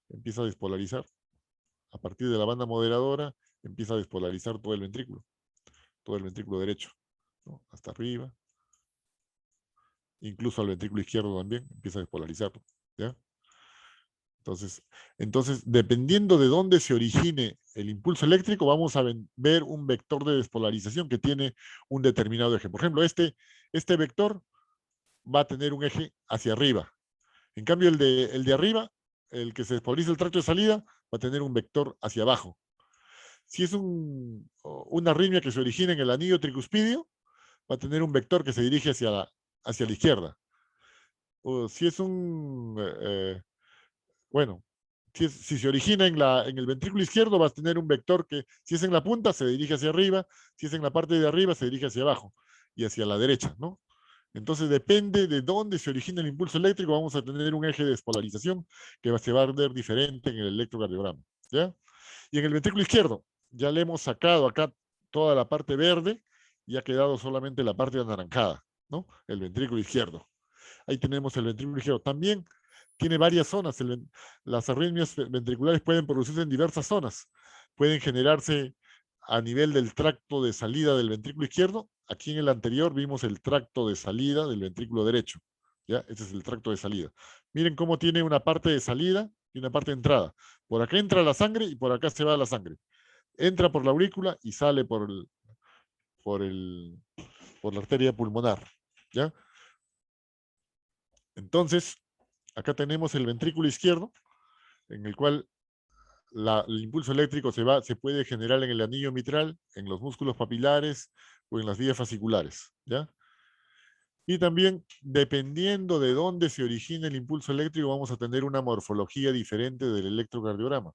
Empieza a despolarizar. A partir de la banda moderadora empieza a despolarizar todo el ventrículo derecho, ¿no? Hasta arriba. Incluso al ventrículo izquierdo también empieza a despolarizarlo, ¿ya? Entonces, dependiendo de dónde se origine el impulso eléctrico, vamos a ver un vector de despolarización que tiene un determinado eje. Por ejemplo, este vector va a tener un eje hacia arriba. En cambio, el de arriba, el que se despolariza el tracto de salida, va a tener un vector hacia abajo. Si es una arritmia que se origina en el anillo tricuspidio, va a tener un vector que se dirige hacia la izquierda. O si es bueno, si se origina en el ventrículo izquierdo, vas a tener un vector que, si es en la punta, se dirige hacia arriba, si es en la parte de arriba, se dirige hacia abajo y hacia la derecha, ¿no? Entonces, depende de dónde se origina el impulso eléctrico, vamos a tener un eje de despolarización que se va a ver diferente en el electrocardiograma, ¿ya? Y en el ventrículo izquierdo, ya le hemos sacado acá toda la parte verde y ha quedado solamente la parte anaranjada, ¿no? El ventrículo izquierdo. Ahí tenemos el ventrículo izquierdo. También tiene varias zonas. Las arritmias ventriculares pueden producirse en diversas zonas. Pueden generarse a nivel del tracto de salida del ventrículo izquierdo. Aquí en el anterior vimos el tracto de salida del ventrículo derecho. ¿Ya? Este es el tracto de salida. Miren cómo tiene una parte de salida y una parte de entrada. Por acá entra la sangre y por acá se va la sangre. Entra por la aurícula y sale por la arteria pulmonar. ¿Ya? Entonces, acá tenemos el ventrículo izquierdo, en el cual el impulso eléctrico se puede generar en el anillo mitral, en los músculos papilares o en las vías fasciculares, ¿ya? Y también, dependiendo de dónde se origina el impulso eléctrico, vamos a tener una morfología diferente del electrocardiograma.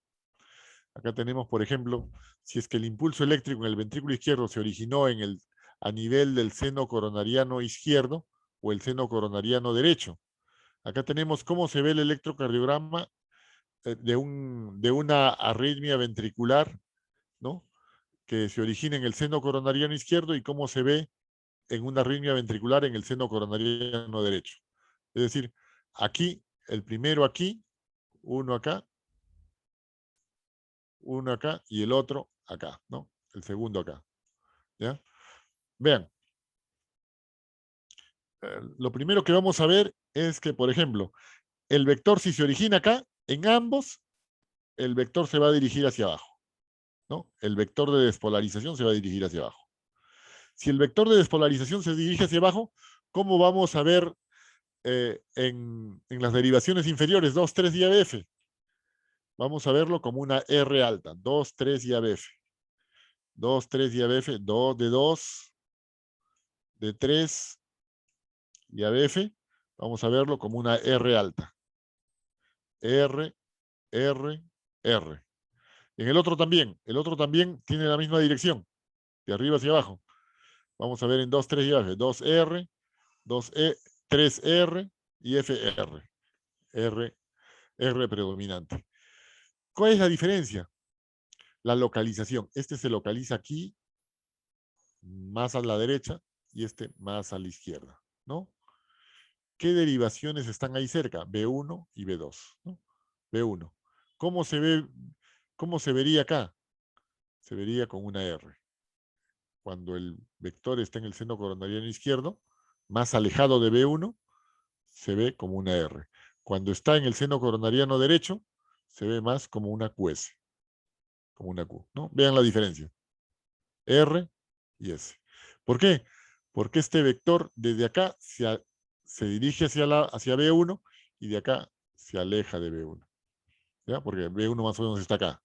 Acá tenemos, por ejemplo, si es que el impulso eléctrico en el ventrículo izquierdo se originó en el a nivel del seno coronariano izquierdo o el seno coronariano derecho. Acá tenemos cómo se ve el electrocardiograma de una arritmia ventricular, ¿no? Que se origina en el seno coronariano izquierdo y cómo se ve en una arritmia ventricular en el seno coronariano derecho. Es decir, aquí, el primero aquí, uno acá y el otro acá, ¿no? El segundo acá, ¿ya? Vean, lo primero que vamos a ver es que, por ejemplo, el vector, si se origina acá, en ambos, el vector se va a dirigir hacia abajo, ¿no? El vector de despolarización se va a dirigir hacia abajo. Si el vector de despolarización se dirige hacia abajo, ¿cómo vamos a ver en las derivaciones inferiores 2, 3 y ABF? Vamos a verlo como una R alta, 2, 3 y ABF. 2, 3 y ABF, 2 de 2, de 3 y ABF. Vamos a verlo como una R alta. R, R, R. En el otro también tiene la misma dirección, de arriba hacia abajo. Vamos a ver en 2, 3 y ABF, 2R, 2E, 3R y FR. R predominante. ¿Cuál es la diferencia? La localización. Este se localiza aquí, más a la derecha, y este más a la izquierda, ¿no? ¿Qué derivaciones están ahí cerca? B1 y B2, ¿no? B1. ¿Cómo se vería acá? Se vería con una R. Cuando el vector está en el seno coronariano izquierdo, más alejado de B1, se ve como una R. Cuando está en el seno coronariano derecho, se ve más como una QS, como una Q, ¿no? Vean la diferencia. R y S. ¿Por qué? Porque este vector desde acá se dirige hacia B1 y de acá se aleja de B1. ¿Ya? Porque B1 más o menos está acá.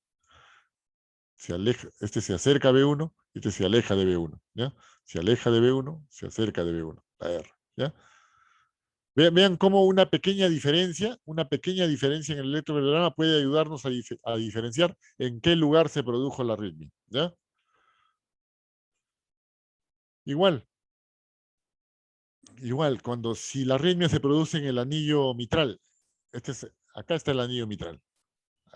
Este se acerca a B1 y este se aleja de B1. ¿Ya? Se aleja de B1, se acerca de B1. La R. ¿Ya? Vean cómo una pequeña diferencia en el electrocardiograma puede ayudarnos a diferenciar en qué lugar se produjo la arritmia. ¿Ya? Igual, si la arritmia se produce en el anillo mitral, acá está el anillo mitral.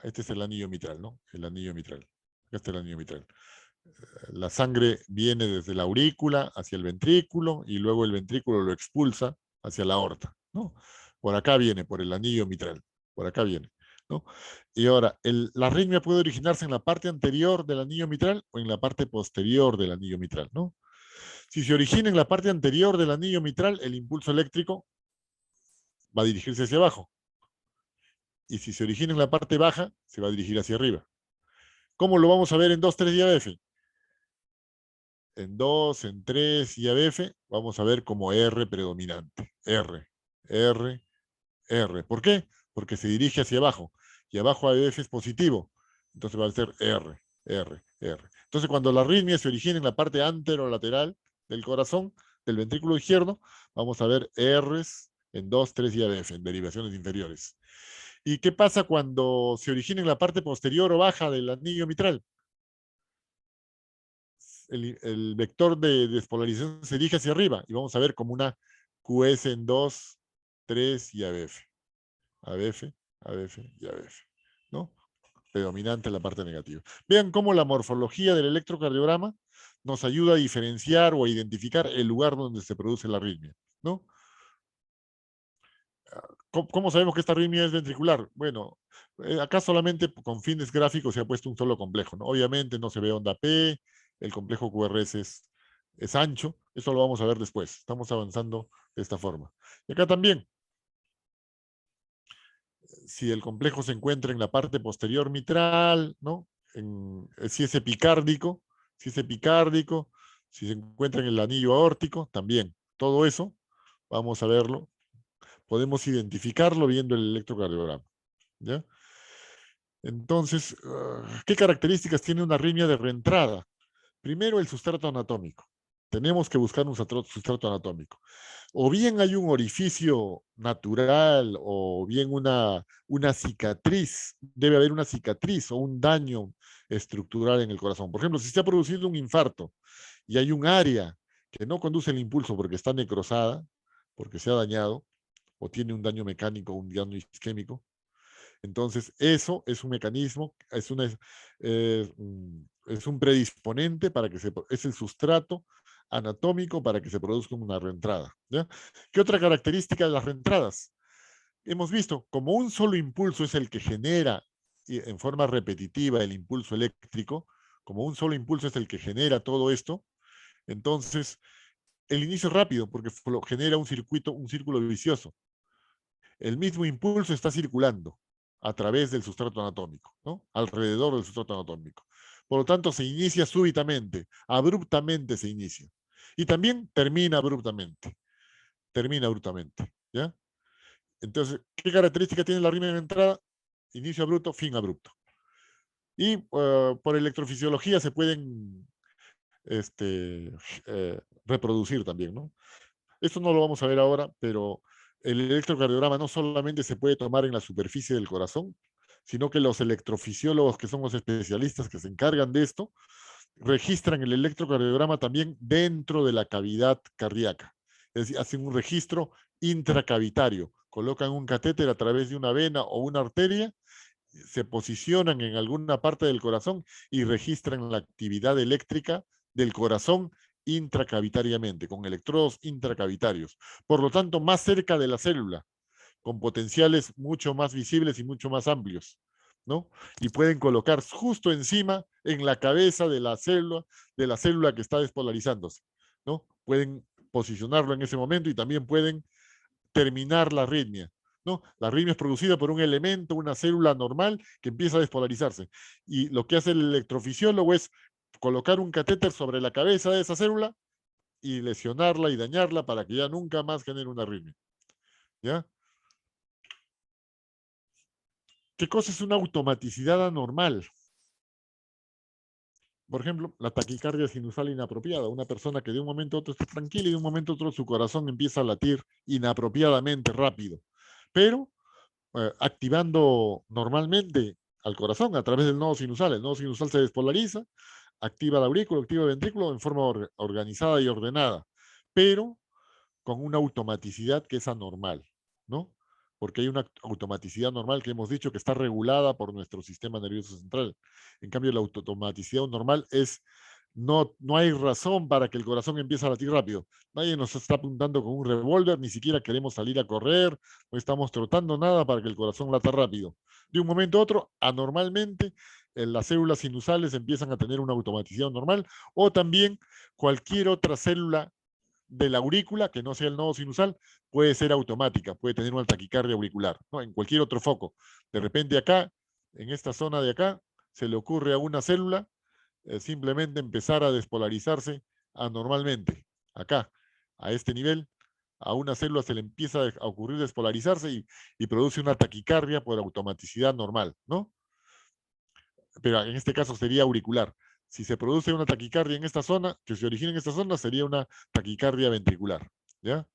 Este es el anillo mitral, ¿no? El anillo mitral. Acá está el anillo mitral. La sangre viene desde la aurícula hacia el ventrículo y luego el ventrículo lo expulsa hacia la aorta, ¿no? Por acá viene, por el anillo mitral. Por acá viene, ¿no? Y ahora, la arritmia puede originarse en la parte anterior del anillo mitral o en la parte posterior del anillo mitral, ¿no? Si se origina en la parte anterior del anillo mitral, el impulso eléctrico va a dirigirse hacia abajo. Y si se origina en la parte baja, se va a dirigir hacia arriba. ¿Cómo lo vamos a ver en 2, 3 y ABF? En 2, en 3 y ABF, vamos a ver como R predominante. R, R, R. ¿Por qué? Porque se dirige hacia abajo. Y abajo ABF es positivo. Entonces va a ser R, R, R. Entonces cuando la arritmia se origina en la parte anterolateral del corazón, del ventrículo izquierdo, vamos a ver Rs en 2, 3 y ABF, en derivaciones inferiores. ¿Y qué pasa cuando se origina en la parte posterior o baja del anillo mitral? El vector de despolarización se dirige hacia arriba y vamos a ver como una QS en 2, 3 y ABF. ABF, ABF y ABF, ¿no? Predominante en la parte negativa. Vean cómo la morfología del electrocardiograma nos ayuda a diferenciar o a identificar el lugar donde se produce la arritmia, ¿no? ¿Cómo sabemos que esta arritmia es ventricular? Bueno, acá solamente con fines gráficos se ha puesto un solo complejo, ¿no? Obviamente no se ve onda P, el complejo QRS es ancho, eso lo vamos a ver después. Estamos avanzando de esta forma. Y acá también, si el complejo se encuentra en la parte posterior mitral, ¿no? Si es epicárdico, si se encuentra en el anillo aórtico, también. Todo eso, vamos a verlo. Podemos identificarlo viendo el electrocardiograma. ¿Ya? Entonces, ¿qué características tiene una arritmia de reentrada? Primero, el sustrato anatómico. Tenemos que buscar un sustrato anatómico. O bien hay un orificio natural, o bien una cicatriz. Debe haber una cicatriz o un daño estructural en el corazón. Por ejemplo, si se ha producido un infarto y hay un área que no conduce el impulso porque está necrosada, porque se ha dañado, o tiene un daño mecánico, un daño isquémico. Entonces, eso es un mecanismo, es un predisponente para que es el sustrato anatómico para que se produzca una reentrada. ¿Ya? ¿Qué otra característica de las reentradas? Hemos visto, como un solo impulso es el que genera en forma repetitiva el impulso eléctrico, como un solo impulso es el que genera todo esto, entonces el inicio es rápido porque genera un círculo vicioso. El mismo impulso está circulando a través del sustrato anatómico, ¿no? Alrededor del sustrato anatómico. Por lo tanto, se inicia súbitamente, abruptamente se inicia. Y también termina abruptamente. Termina abruptamente, ¿ya? Entonces, ¿qué característica tiene la rima de entrada? Inicio abrupto, fin abrupto. Y por electrofisiología se pueden reproducir también, ¿no? Esto no lo vamos a ver ahora, pero el electrocardiograma no solamente se puede tomar en la superficie del corazón, sino que los electrofisiólogos, que son los especialistas que se encargan de esto, registran el electrocardiograma también dentro de la cavidad cardíaca. Es decir, hacen un registro intracavitario, colocan un catéter a través de una vena o una arteria, se posicionan en alguna parte del corazón y registran la actividad eléctrica del corazón intracavitariamente, con electrodos intracavitarios. Por lo tanto, más cerca de la célula, con potenciales mucho más visibles y mucho más amplios, ¿no? Y pueden colocar justo encima, en la cabeza de la célula que está despolarizándose, ¿no? Pueden posicionarlo en ese momento y también pueden terminar la arritmia, ¿no? La arritmia es producida por un elemento, una célula normal que empieza a despolarizarse. Y lo que hace el electrofisiólogo es colocar un catéter sobre la cabeza de esa célula y lesionarla y dañarla para que ya nunca más genere una arritmia. ¿Ya? ¿Qué cosa es una automaticidad anormal? Por ejemplo, la taquicardia sinusal inapropiada. Una persona que de un momento a otro está tranquila y de un momento a otro su corazón empieza a latir inapropiadamente rápido. Pero activando normalmente al corazón a través del nodo sinusal. El nodo sinusal se despolariza, activa el aurículo, activa el ventrículo en forma organizada y ordenada, pero con una automaticidad que es anormal, ¿no? Porque hay una automaticidad normal que hemos dicho que está regulada por nuestro sistema nervioso central. En cambio, la automaticidad normal es no hay razón para que el corazón empiece a latir rápido. Nadie nos está apuntando con un revólver, ni siquiera queremos salir a correr, no estamos trotando nada para que el corazón lata rápido. De un momento a otro, anormalmente, las células sinusales empiezan a tener una automaticidad normal, o también cualquier otra célula de la aurícula, que no sea el nodo sinusal, puede ser automática, puede tener una taquicardia auricular, ¿no? En cualquier otro foco. De repente acá, en esta zona de acá, se le ocurre a una célula simplemente empezar a despolarizarse anormalmente. Acá, a este nivel, a una célula se le empieza a ocurrir despolarizarse y produce una taquicardia por automaticidad normal, ¿no? Pero en este caso sería auricular. Si se produce una taquicardia en esta zona, que se origina en esta zona, sería una taquicardia ventricular, ¿ya?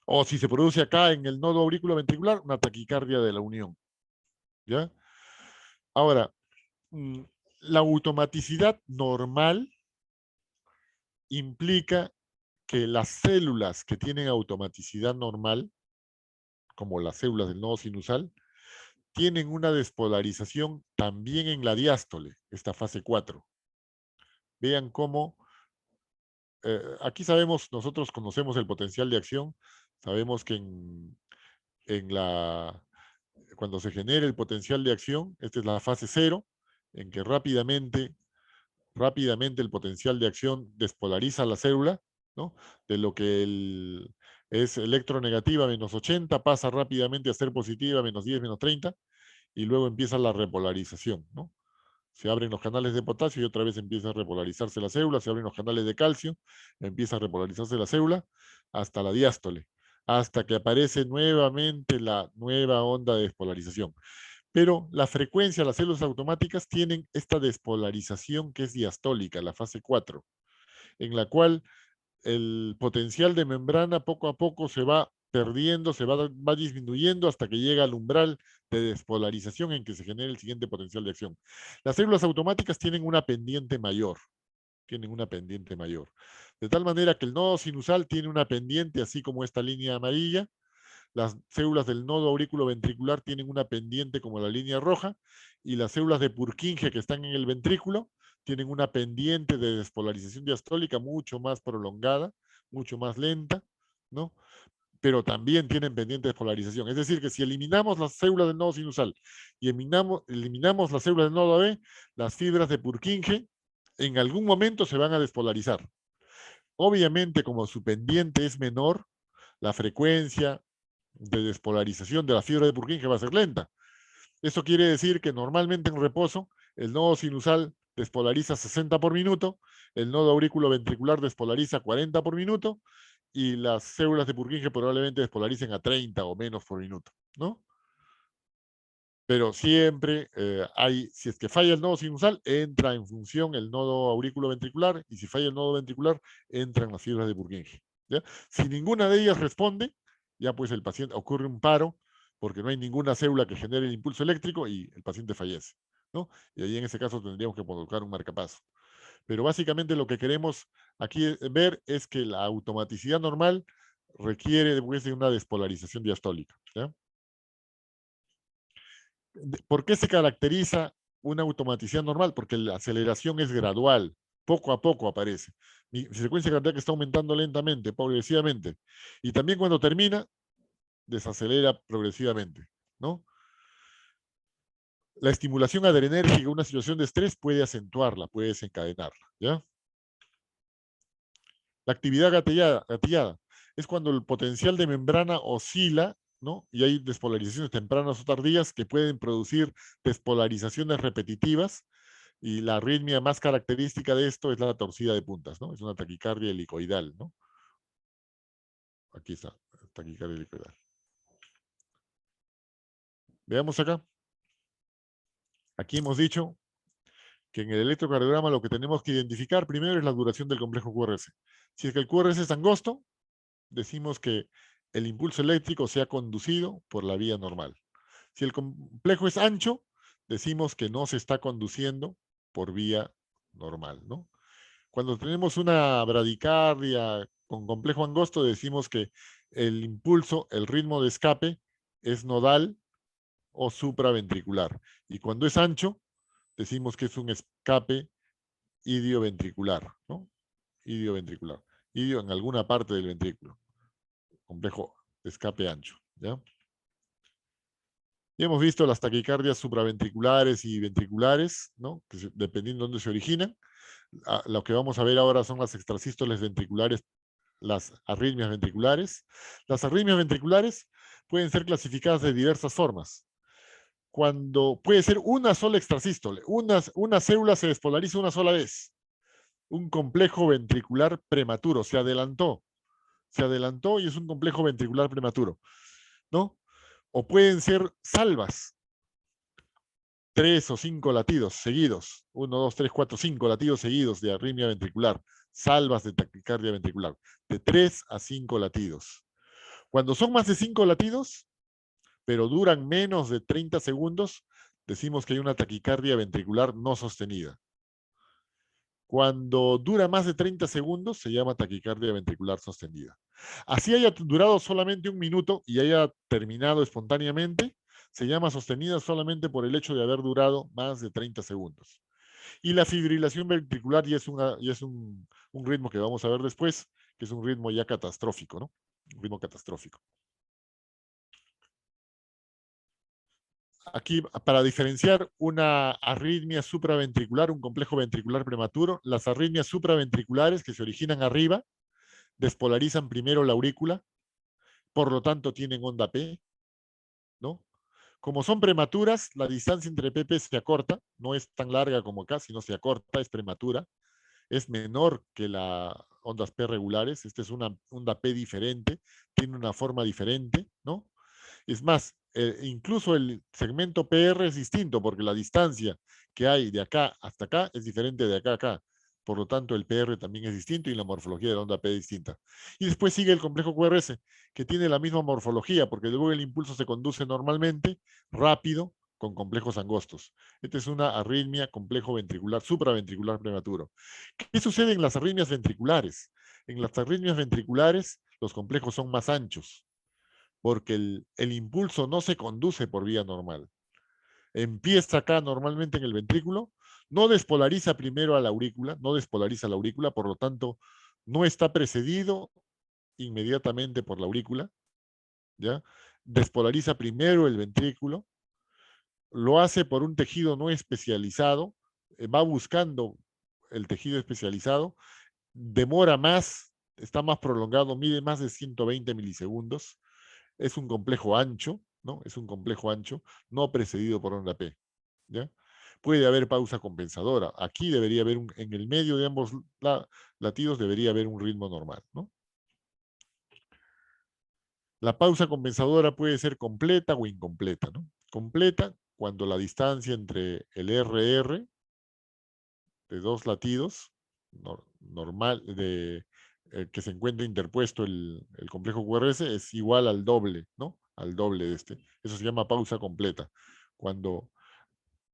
O si se produce acá en el nodo aurículo ventricular, una taquicardia de la unión, ¿ya? Ahora, la automaticidad normal implica que las células que tienen automaticidad normal, como las células del nodo sinusal, tienen una despolarización también en la diástole, esta fase 4. Vean cómo, aquí sabemos, nosotros conocemos el potencial de acción, sabemos que cuando se genera el potencial de acción, esta es la fase 0, en que rápidamente el potencial de acción despolariza la célula, ¿no? De lo que es electronegativa menos 80 pasa rápidamente a ser positiva menos 10, menos 30 y luego empieza la repolarización, ¿no? Se abren los canales de potasio y otra vez empieza a repolarizarse la célula, se abren los canales de calcio, empieza a repolarizarse la célula hasta la diástole, hasta que aparece nuevamente la nueva onda de despolarización. Pero la frecuencia, las células automáticas tienen esta despolarización que es diastólica, la fase 4, en la cual el potencial de membrana poco a poco se va perdiendo, va disminuyendo hasta que llega al umbral de despolarización en que se genera el siguiente potencial de acción. Las células automáticas tienen una pendiente mayor, tienen una pendiente mayor. De tal manera que el nodo sinusal tiene una pendiente así como esta línea amarilla. Las células del nodo aurículo-ventricular tienen una pendiente como la línea roja, y las células de Purkinje que están en el ventrículo tienen una pendiente de despolarización diastólica mucho más prolongada, mucho más lenta, ¿no? Pero también tienen pendiente de despolarización. Es decir, que si eliminamos las células del nodo sinusal y eliminamos las células del nodo AB, las fibras de Purkinje en algún momento se van a despolarizar. Obviamente, como su pendiente es menor, la frecuencia de despolarización de la fibra de Purkinje va a ser lenta. Eso quiere decir que normalmente en reposo el nodo sinusal despolariza 60 por minuto, el nodo aurículo-ventricular despolariza 40 por minuto, y las células de Purkinje probablemente despolaricen a 30 o menos por minuto, ¿no? Pero siempre si es que falla el nodo sinusal, entra en función el nodo aurículo-ventricular, y si falla el nodo ventricular, entran las fibras de Purkinje, ¿ya? Si ninguna de ellas responde, ya pues el paciente ocurre un paro, porque no hay ninguna célula que genere el impulso eléctrico y el paciente fallece, ¿no? Y ahí en ese caso tendríamos que colocar un marcapaso. Pero básicamente lo que queremos aquí ver es que la automaticidad normal requiere pues, de una despolarización diastólica, ¿ya? ¿Por qué se caracteriza una automaticidad normal? Porque la aceleración es gradual, poco a poco aparece. Mi frecuencia cardíaca está aumentando lentamente, progresivamente. Y también cuando termina, desacelera progresivamente, ¿no? La estimulación adrenérgica en una situación de estrés puede acentuarla, puede desencadenarla, ¿ya? La actividad gatillada es cuando el potencial de membrana oscila, ¿no? Y hay despolarizaciones tempranas o tardías que pueden producir despolarizaciones repetitivas, y la arritmia más característica de esto es la torcida de puntas, ¿no? Es una taquicardia helicoidal, ¿no? Aquí está, taquicardia helicoidal. Veamos acá. Aquí hemos dicho que en el electrocardiograma lo que tenemos que identificar primero es la duración del complejo QRS. Si es que el QRS es angosto, decimos que el impulso eléctrico se ha conducido por la vía normal. Si el complejo es ancho, decimos que no se está conduciendo por vía normal, ¿no? Cuando tenemos una bradicardia con complejo angosto, decimos que el impulso, el ritmo de escape, es nodal o supraventricular. Y cuando es ancho, decimos que es un escape idioventricular, ¿no? Idioventricular. Idio en alguna parte del ventrículo. Complejo de escape ancho, ¿ya? Ya hemos visto las taquicardias supraventriculares y ventriculares, ¿no? Que dependiendo de dónde se originan. Lo que vamos a ver ahora son las extrasístoles ventriculares, las arritmias ventriculares. Las arritmias ventriculares pueden ser clasificadas de diversas formas. Cuando puede ser una sola extrasístole, una célula se despolariza una sola vez. Un complejo ventricular prematuro, se adelantó y es un complejo ventricular prematuro, ¿no? O pueden ser salvas, 3 o 5 latidos seguidos, 1, 2, 3, 4, 5 latidos seguidos de arritmia ventricular, salvas de taquicardia ventricular, de 3 a 5 latidos. Cuando son más de 5 latidos, pero duran menos de 30 segundos, decimos que hay una taquicardia ventricular no sostenida. Cuando dura más de 30 segundos, se llama taquicardia ventricular sostenida. Así haya durado solamente un minuto y haya terminado espontáneamente, se llama sostenida solamente por el hecho de haber durado más de 30 segundos. Y la fibrilación ventricular ya es un ritmo que vamos a ver después, que es un ritmo ya catastrófico, ¿no? Un ritmo catastrófico. Aquí, para diferenciar una arritmia supraventricular, un complejo ventricular prematuro, las arritmias supraventriculares que se originan arriba despolarizan primero la aurícula, por lo tanto tienen onda P, ¿no? Como son prematuras, la distancia entre PP se acorta, no es tan larga como acá, sino se acorta, es prematura, es menor que las ondas P regulares, esta es una onda P diferente, tiene una forma diferente, ¿no? Es más, incluso el segmento PR es distinto porque la distancia que hay de acá hasta acá es diferente de acá a acá. Por lo tanto, el PR también es distinto y la morfología de la onda P es distinta. Y después sigue el complejo QRS, que tiene la misma morfología, porque luego el impulso se conduce normalmente, rápido, con complejos angostos. Esta es una arritmia complejo ventricular, supraventricular prematuro. ¿Qué sucede en las arritmias ventriculares? En las arritmias ventriculares los complejos son más anchos, porque el impulso no se conduce por vía normal. Empieza acá normalmente en el ventrículo, no despolariza primero a la aurícula, no despolariza la aurícula, por lo tanto, no está precedido inmediatamente por la aurícula, ¿ya? Despolariza primero el ventrículo, lo hace por un tejido no especializado, va buscando el tejido especializado, demora más, está más prolongado, mide más de 120 milisegundos, es un complejo ancho, ¿no? Es un complejo ancho, no precedido por onda P, ¿ya? Puede haber pausa compensadora. Aquí debería haber, en el medio de ambos latidos debería haber un ritmo normal, ¿no? La pausa compensadora puede ser completa o incompleta, ¿no? Completa cuando la distancia entre el RR de dos latidos normal que se encuentra interpuesto el complejo QRS es igual al doble, ¿no? Al doble de este. Eso se llama pausa completa. Cuando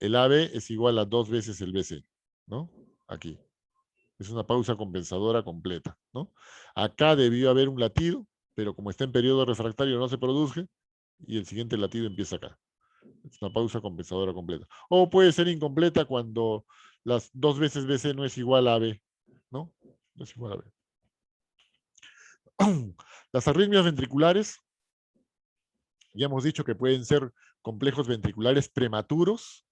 el AB es igual a 2 veces el BC, ¿no? Aquí. Es una pausa compensadora completa, ¿no? Acá debió haber un latido, pero como está en periodo refractario no se produce y el siguiente latido empieza acá. Es una pausa compensadora completa. O puede ser incompleta cuando las 2 veces BC no es igual a AB, ¿no? No es igual a B. Las arritmias ventriculares, ya hemos dicho que pueden ser complejos ventriculares prematuros,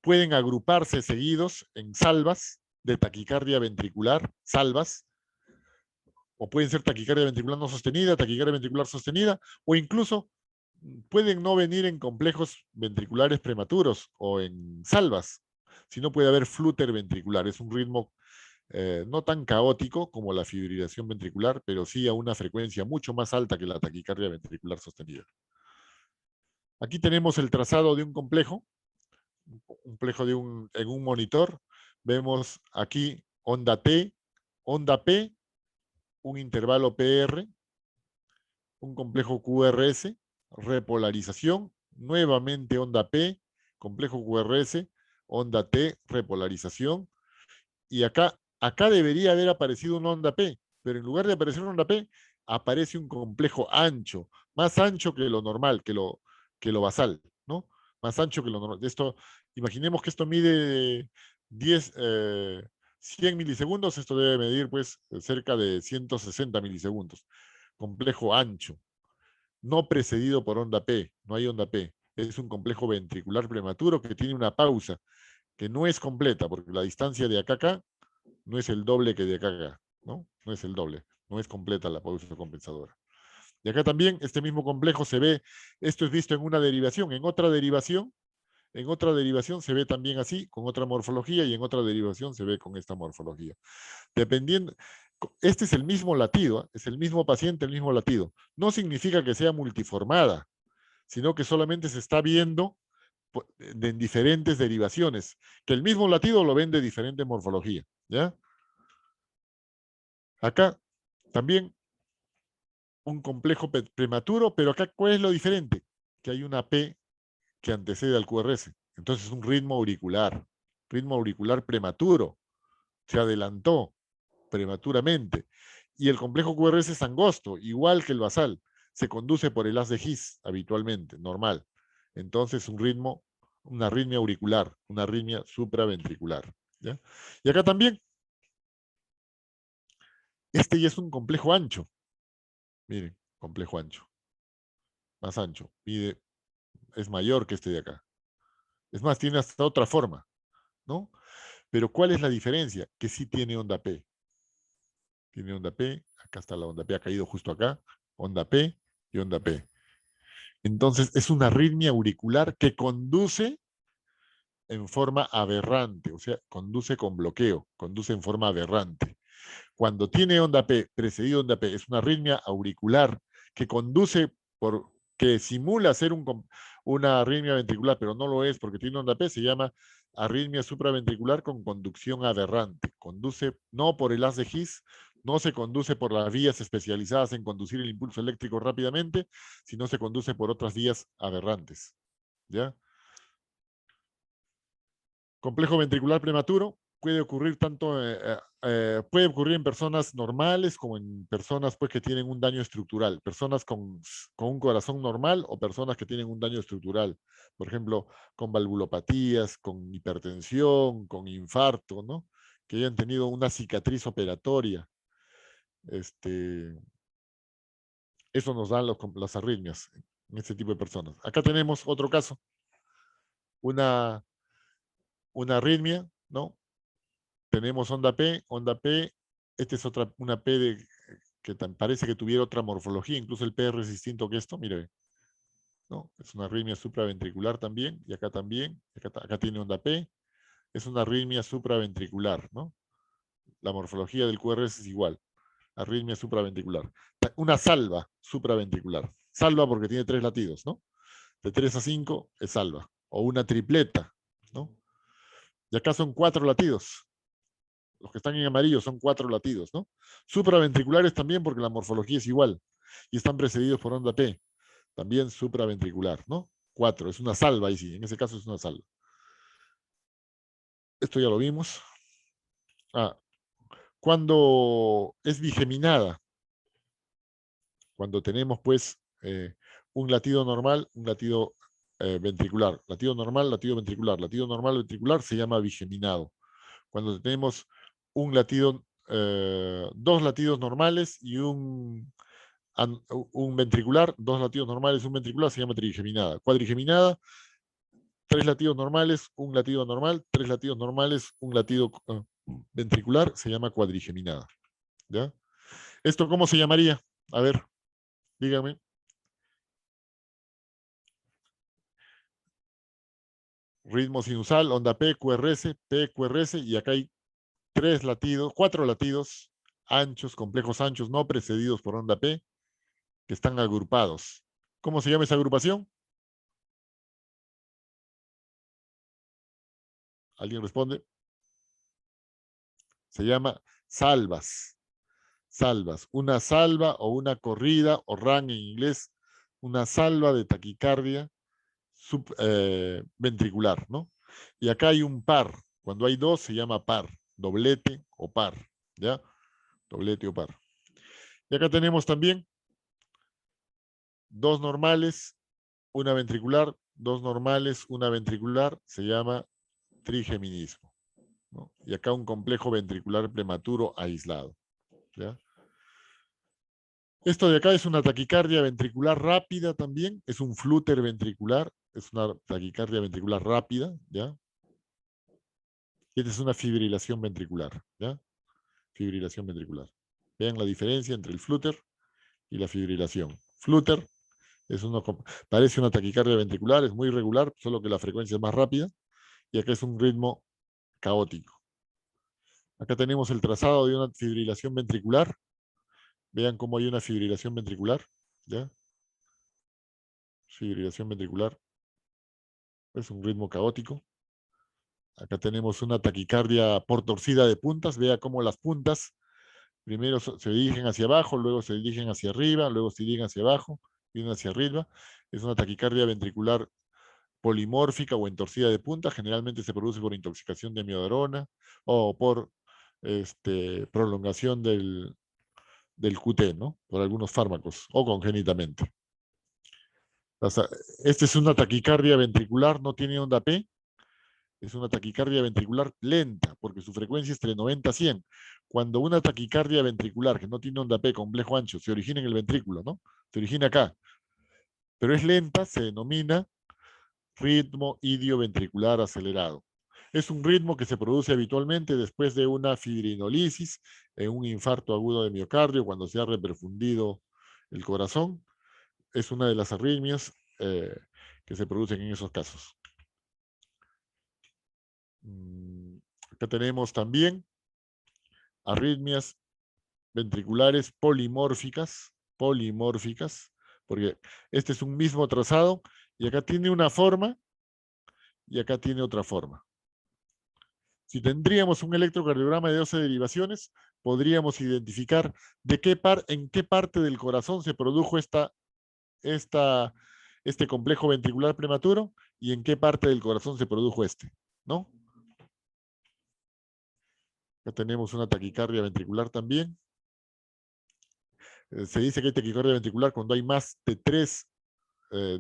pueden agruparse seguidos en salvas de taquicardia ventricular, salvas, o pueden ser taquicardia ventricular no sostenida, taquicardia ventricular sostenida, o incluso pueden no venir en complejos ventriculares prematuros o en salvas, sino puede haber flúter ventricular. Es un ritmo no tan caótico como la fibrilación ventricular, pero sí a una frecuencia mucho más alta que la taquicardia ventricular sostenida. Aquí tenemos el trazado de un complejo en un monitor. Vemos aquí onda T, onda P, un intervalo PR, un complejo QRS, repolarización, nuevamente onda P, complejo QRS, onda T, repolarización, y acá debería haber aparecido una onda P, pero en lugar de aparecer una onda P, aparece un complejo ancho, más ancho que lo normal, que lo basal, ¿no? Más ancho que lo normal. Imaginemos que esto mide 100 milisegundos, esto debe medir pues cerca de 160 milisegundos. Complejo ancho, no precedido por onda P, no hay onda P. Es un complejo ventricular prematuro que tiene una pausa que no es completa, porque la distancia de acá a acá no es el doble que de acá a acá, ¿no? No es el doble, no es completa la pausa compensadora. Y acá también este mismo complejo se ve, esto es visto en una derivación, en otra derivación se ve también así, con otra morfología, y en otra derivación se ve con esta morfología. Dependiendo, este es el mismo latido, es el mismo paciente, el mismo latido. No significa que sea multiformada, sino que solamente se está viendo en diferentes derivaciones, que el mismo latido lo ven de diferente morfología, ¿ya? Acá también un complejo prematuro, pero acá ¿cuál es lo diferente? Que hay una P que antecede al QRS. Entonces un ritmo auricular prematuro, se adelantó prematuramente. Y el complejo QRS es angosto, igual que el basal, se conduce por el haz de His habitualmente, normal. Entonces una arritmia auricular, una arritmia supraventricular, ¿ya? Y acá también, este ya es un complejo ancho. Miren, complejo ancho, más ancho, es mayor que este de acá. Es más, tiene hasta otra forma, ¿no? Pero ¿cuál es la diferencia? Que sí tiene onda P. Tiene onda P, acá está la onda P, ha caído justo acá, onda P y onda P. Entonces es una arritmia auricular que conduce en forma aberrante, o sea, conduce con bloqueo, conduce en forma aberrante. Cuando tiene onda P, precedido onda P, es una arritmia auricular que conduce que simula ser una arritmia ventricular, pero no lo es porque tiene onda P, se llama arritmia supraventricular con conducción aberrante. Conduce no por el haz de His, no se conduce por las vías especializadas en conducir el impulso eléctrico rápidamente, sino se conduce por otras vías aberrantes, ¿ya? Complejo ventricular prematuro puede ocurrir puede ocurrir en personas normales como en personas pues, que tienen un daño estructural, personas con un corazón normal o personas que tienen un daño estructural, por ejemplo, con valvulopatías, con hipertensión, con infarto, ¿no? Que hayan tenido una cicatriz operatoria. Eso nos dan las arritmias en este tipo de personas. Acá tenemos otro caso, una arritmia, ¿no? Tenemos onda P, esta es una P que parece que tuviera otra morfología, incluso el PR es distinto que esto, mire, ¿no? Es una arritmia supraventricular también, y acá también, acá tiene onda P, es una arritmia supraventricular, ¿no? La morfología del QRS es igual, arritmia supraventricular. Una salva supraventricular, salva porque tiene 3 latidos, ¿no? De 3 a 5 es salva, o una tripleta, ¿no? Y acá son 4 latidos. Los que están en amarillo son 4 latidos, ¿no? Supraventriculares también porque la morfología es igual y están precedidos por onda P, también supraventricular, ¿no? 4, es una salva ahí sí, en ese caso es una salva. Esto ya lo vimos. Cuando es bigeminada, cuando tenemos pues un latido normal, un latido ventricular, latido normal, latido ventricular, latido normal, ventricular, se llama bigeminado. Cuando tenemos un latido, 2 latidos normales y un ventricular, 2 latidos normales, un ventricular, se llama trigeminada. Cuadrigeminada, 3 latidos normales, un latido normal, 3 latidos normales, un latido ventricular, se llama cuadrigeminada. ¿Ya? ¿Esto cómo se llamaría? A ver, dígame. Ritmo sinusal, onda P, QRS, y acá hay 4 latidos anchos, complejos anchos, no precedidos por onda P, que están agrupados. ¿Cómo se llama esa agrupación? ¿Alguien responde? Se llama salvas. Salvas. Una salva o una corrida, o run en inglés, una salva de taquicardia ventricular, ¿no? Y acá hay un par. Cuando hay 2 se llama par, doblete o par, ¿ya? Doblete o par. Y acá tenemos también 2 normales, una ventricular, 2 normales, una ventricular, se llama trigeminismo, ¿no? Y acá un complejo ventricular prematuro aislado, ¿ya? Esto de acá es una taquicardia ventricular rápida también, es un flúter ventricular, es una taquicardia ventricular rápida, ¿ya? Y esta es una fibrilación ventricular, ¿ya? Fibrilación ventricular. Vean la diferencia entre el flúter y la fibrilación. Flúter parece una taquicardia ventricular, es muy regular, solo que la frecuencia es más rápida, y acá es un ritmo caótico. Acá tenemos el trazado de una fibrilación ventricular. Vean cómo hay una fibrilación ventricular, ¿ya? Fibrilación ventricular. Es un ritmo caótico. Acá tenemos una taquicardia por torcida de puntas. Vea cómo las puntas primero se dirigen hacia abajo, luego se dirigen hacia arriba, luego se dirigen hacia abajo, vienen hacia arriba. Es una taquicardia ventricular polimórfica o en torcida de punta. Generalmente se produce por intoxicación de amiodarona o por prolongación del QT, ¿no? Por algunos fármacos o congénitamente. Esta es una taquicardia ventricular, no tiene onda P, es una taquicardia ventricular lenta, porque su frecuencia es entre 90 a 100. Cuando una taquicardia ventricular que no tiene onda P, complejo ancho, se origina en el ventrículo, ¿no? Se origina acá, pero es lenta, se denomina ritmo idioventricular acelerado. Es un ritmo que se produce habitualmente después de una fibrinolisis, en un infarto agudo de miocardio, cuando se ha reperfundido el corazón. Es una de las arritmias que se producen en esos casos. Acá tenemos también arritmias ventriculares polimórficas, porque este es un mismo trazado y acá tiene una forma y acá tiene otra forma. Si tendríamos un electrocardiograma de 12 derivaciones, podríamos identificar en qué parte del corazón se produjo este complejo ventricular prematuro y en qué parte del corazón se produjo ¿no? Acá tenemos una taquicardia ventricular también. Se dice que hay taquicardia ventricular cuando hay más de 3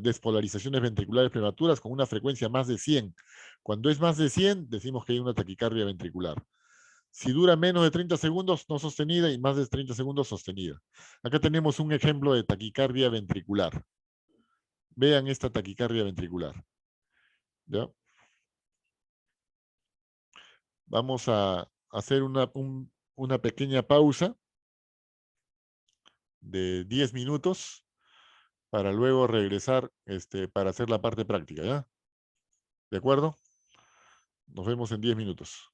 despolarizaciones ventriculares prematuras con una frecuencia más de 100. Cuando es más de 100, decimos que hay una taquicardia ventricular. Si dura menos de 30 segundos, no sostenida, y más de 30 segundos, sostenida. Acá tenemos un ejemplo de taquicardia ventricular. Vean esta taquicardia ventricular. ¿Ya? Vamos a hacer una pequeña pausa de 10 minutos para luego regresar para hacer la parte práctica, ¿ya? ¿De acuerdo? Nos vemos en 10 minutos.